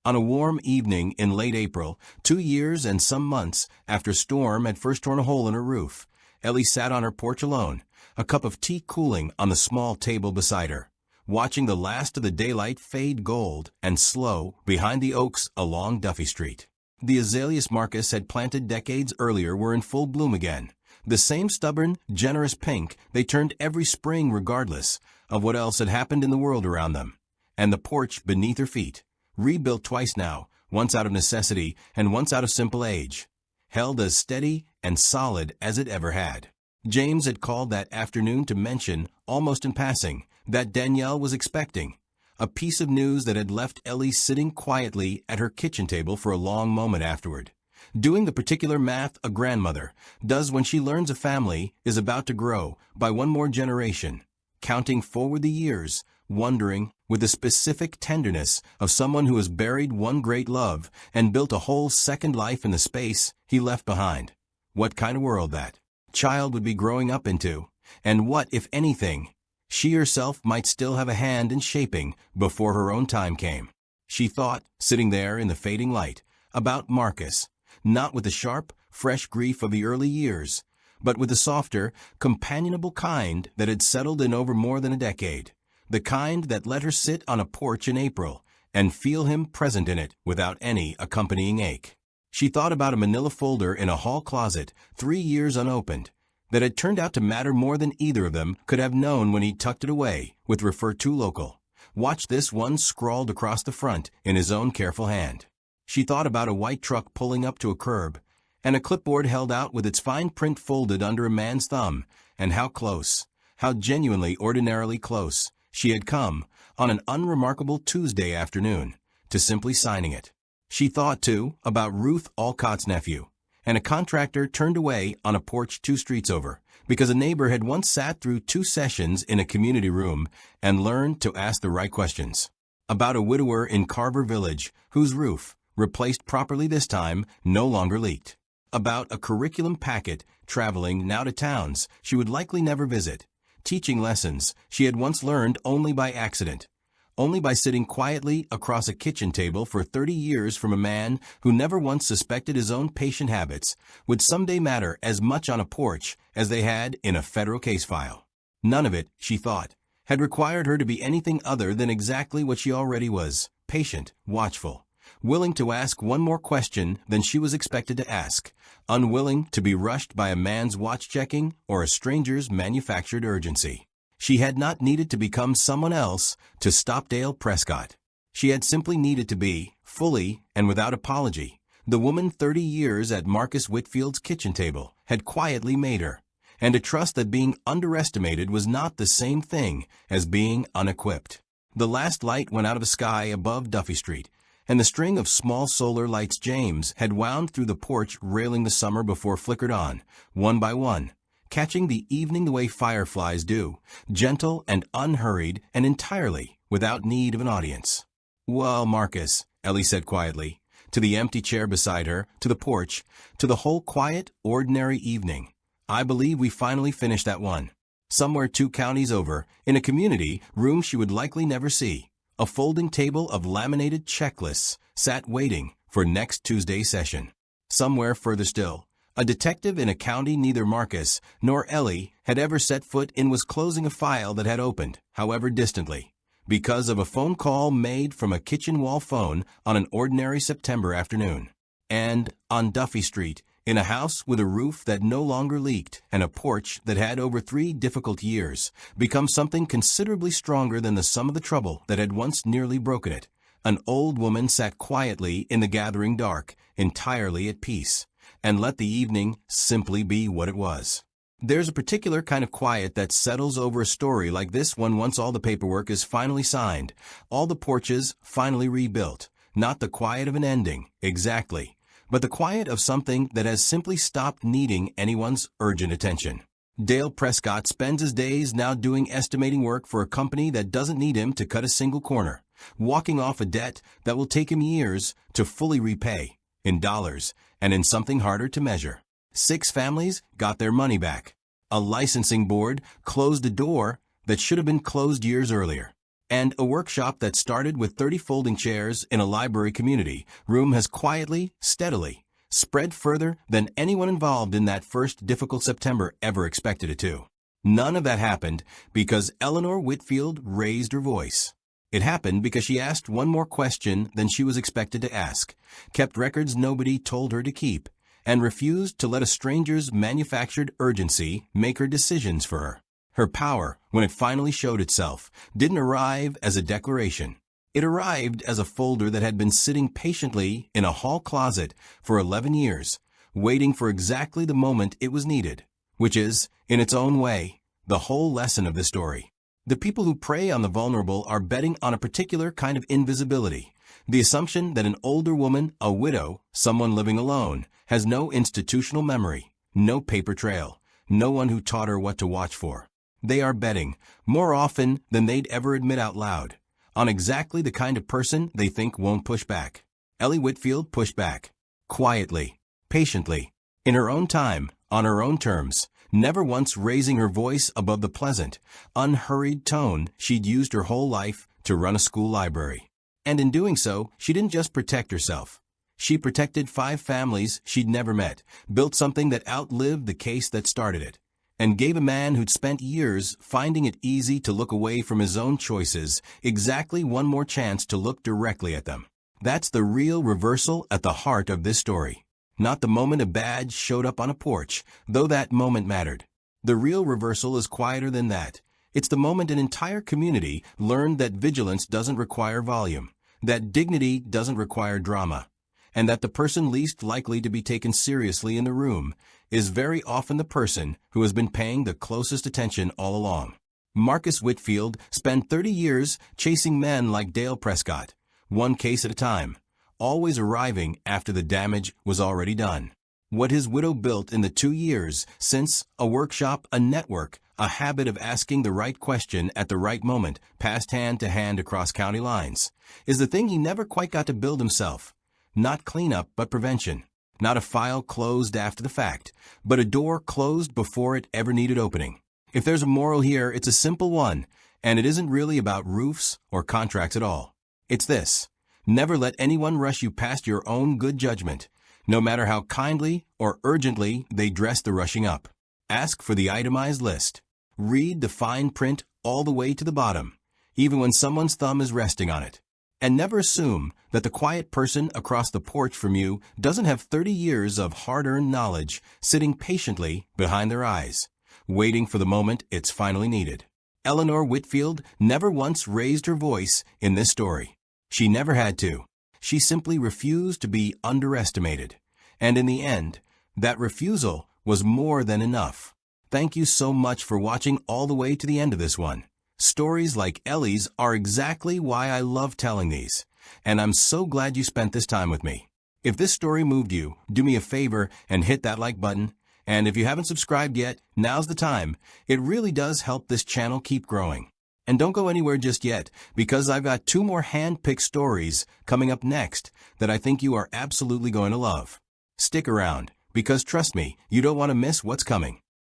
On a warm evening in late April, 2 years and some months after storm had first torn a hole in her roof, Ellie sat on her porch alone, a cup of tea cooling on the small table beside her, watching the last of the daylight fade gold and slow behind the oaks along Duffy Street. The azaleas Marcus had planted decades earlier were in full bloom again, the same stubborn, generous pink they turned every spring regardless of what else had happened in the world around them. And the porch beneath her feet, rebuilt twice now, once out of necessity and once out of simple age, held as steady and solid as it ever had. James had called that afternoon to mention, almost in passing, that Danielle was expecting, a piece of news that had left Ellie sitting quietly at her kitchen table for a long moment afterward, doing the particular math a grandmother does when she learns a family is about to grow by one more generation, counting forward the years, wondering, with the specific tenderness of someone who has buried one great love and built a whole second life in the space he left behind, what kind of world that child would be growing up into, and what, if anything, she herself might still have a hand in shaping before her own time came. She thought, sitting there in the fading light, about Marcus, not with the sharp, fresh grief of the early years, but with the softer, companionable kind that had settled in over more than a decade, the kind that let her sit on a porch in April and feel him present in it without any accompanying ache. She thought about a manila folder in a hall closet, 3 years unopened, that had turned out to matter more than either of them could have known when he tucked it away with refer to local. Watch this one scrawled across the front in his own careful hand. She thought about a white truck pulling up to a curb, and a clipboard held out with its fine print folded under a man's thumb, and how close, how genuinely ordinarily close, she had come, on an unremarkable Tuesday afternoon, to simply signing it. She thought, too, about Ruth Alcott's nephew, and a contractor turned away on a porch 2 streets over, because a neighbor had once sat through 2 sessions in a community room and learned to ask the right questions. About a widower in Carver Village, whose roof, replaced properly this time, no longer leaked. About a curriculum packet traveling now to towns she would likely never visit, teaching lessons she had once learned only by accident, only by sitting quietly across a kitchen table for 30 years from a man who never once suspected his own patient habits would someday matter as much on a porch as they had in a federal case file. None of it, she thought, had required her to be anything other than exactly what she already was, patient, watchful, willing to ask one more question than she was expected to ask, unwilling to be rushed by a man's watch-checking or a stranger's manufactured urgency. She had not needed to become someone else to stop Dale Prescott. She had simply needed to be, fully and without apology, the woman 30 years at Marcus Whitfield's kitchen table had quietly made her, and to trust that being underestimated was not the same thing as being unequipped. The last light went out of the sky above Duffy Street, and the string of small solar lights James had wound through the porch railing the summer before flickered on, one by one, catching the evening the way fireflies do, gentle and unhurried and entirely without need of an audience. "Well, Marcus," Ellie said quietly, to the empty chair beside her, to the porch, to the whole quiet, ordinary evening, "I believe we finally finished that one. Somewhere 2 counties over, in a community room she would likely never see, a folding table of laminated checklists sat waiting for next Tuesday's session. Somewhere further still, a detective in a county neither Marcus nor Ellie had ever set foot in was closing a file that had opened, however distantly, because of a phone call made from a kitchen wall phone on an ordinary September afternoon. And, on Duffy Street, in a house with a roof that no longer leaked and a porch that had over 3 difficult years become something considerably stronger than the sum of the trouble that had once nearly broken it, an old woman sat quietly in the gathering dark, entirely at peace, and let the evening simply be what it was. There's a particular kind of quiet that settles over a story like this one once all the paperwork is finally signed, all the porches finally rebuilt, not the quiet of an ending, exactly, but the quiet of something that has simply stopped needing anyone's urgent attention. Dale Prescott spends his days now doing estimating work for a company that doesn't need him to cut a single corner, walking off a debt that will take him years to fully repay, in dollars and in something harder to measure. 6 families got their money back. A licensing board closed a door that should have been closed years earlier. And a workshop that started with 30 folding chairs in a library community room has quietly, steadily, spread further than anyone involved in that first difficult September ever expected it to. None of that happened because Eleanor Whitfield raised her voice. It happened because she asked one more question than she was expected to ask, kept records nobody told her to keep, and refused to let a stranger's manufactured urgency make her decisions for her. Her power, when it finally showed itself, didn't arrive as a declaration. It arrived as a folder that had been sitting patiently in a hall closet for 11 years, waiting for exactly the moment it was needed, which is, in its own way, the whole lesson of this story. The people who prey on the vulnerable are betting on a particular kind of invisibility, the assumption that an older woman, a widow, someone living alone, has no institutional memory, no paper trail, no one who taught her what to watch for. They are betting, more often than they'd ever admit out loud, on exactly the kind of person they think won't push back. Ellie Whitfield pushed back. Quietly, patiently, in her own time, on her own terms, never once raising her voice above the pleasant, unhurried tone she'd used her whole life to run a school library. And in doing so, she didn't just protect herself. She protected 5 families she'd never met, built something that outlived the case that started it, and gave a man who'd spent years finding it easy to look away from his own choices exactly one more chance to look directly at them. That's the real reversal at the heart of this story. Not the moment a badge showed up on a porch, though that moment mattered. The real reversal is quieter than that. It's the moment an entire community learned that vigilance doesn't require volume, that dignity doesn't require drama, and that the person least likely to be taken seriously in the room is very often the person who has been paying the closest attention all along. Marcus Whitfield spent 30 years chasing men like Dale Prescott, one case at a time, always arriving after the damage was already done. What his widow built in the 2 years since, a workshop, a network, a habit of asking the right question at the right moment, passed hand to hand across county lines, is the thing he never quite got to build himself. Not cleanup, but prevention. Not a file closed after the fact, but a door closed before it ever needed opening. If there's a moral here, it's a simple one, and it isn't really about roofs or contracts at all. It's this: never let anyone rush you past your own good judgment, no matter how kindly or urgently they dress the rushing up. Ask for the itemized list. Read the fine print all the way to the bottom, even when someone's thumb is resting on it. And never assume that the quiet person across the porch from you doesn't have 30 years of hard-earned knowledge sitting patiently behind their eyes, waiting for the moment it's finally needed. Eleanor Whitfield never once raised her voice in this story. She never had to. She simply refused to be underestimated. And in the end, that refusal was more than enough. Thank you so much for watching all the way to the end of this one. Stories like Ellie's are exactly why I love telling these, and I'm so glad you spent this time with me. If this story moved you, do me a favor and hit that like button. And if you haven't subscribed yet, now's the time. It really does help this channel keep growing. And don't go anywhere just yet, because I've got 2 more hand-picked stories coming up next that I think you are absolutely going to love. Stick around, because trust me, you don't want to miss what's coming.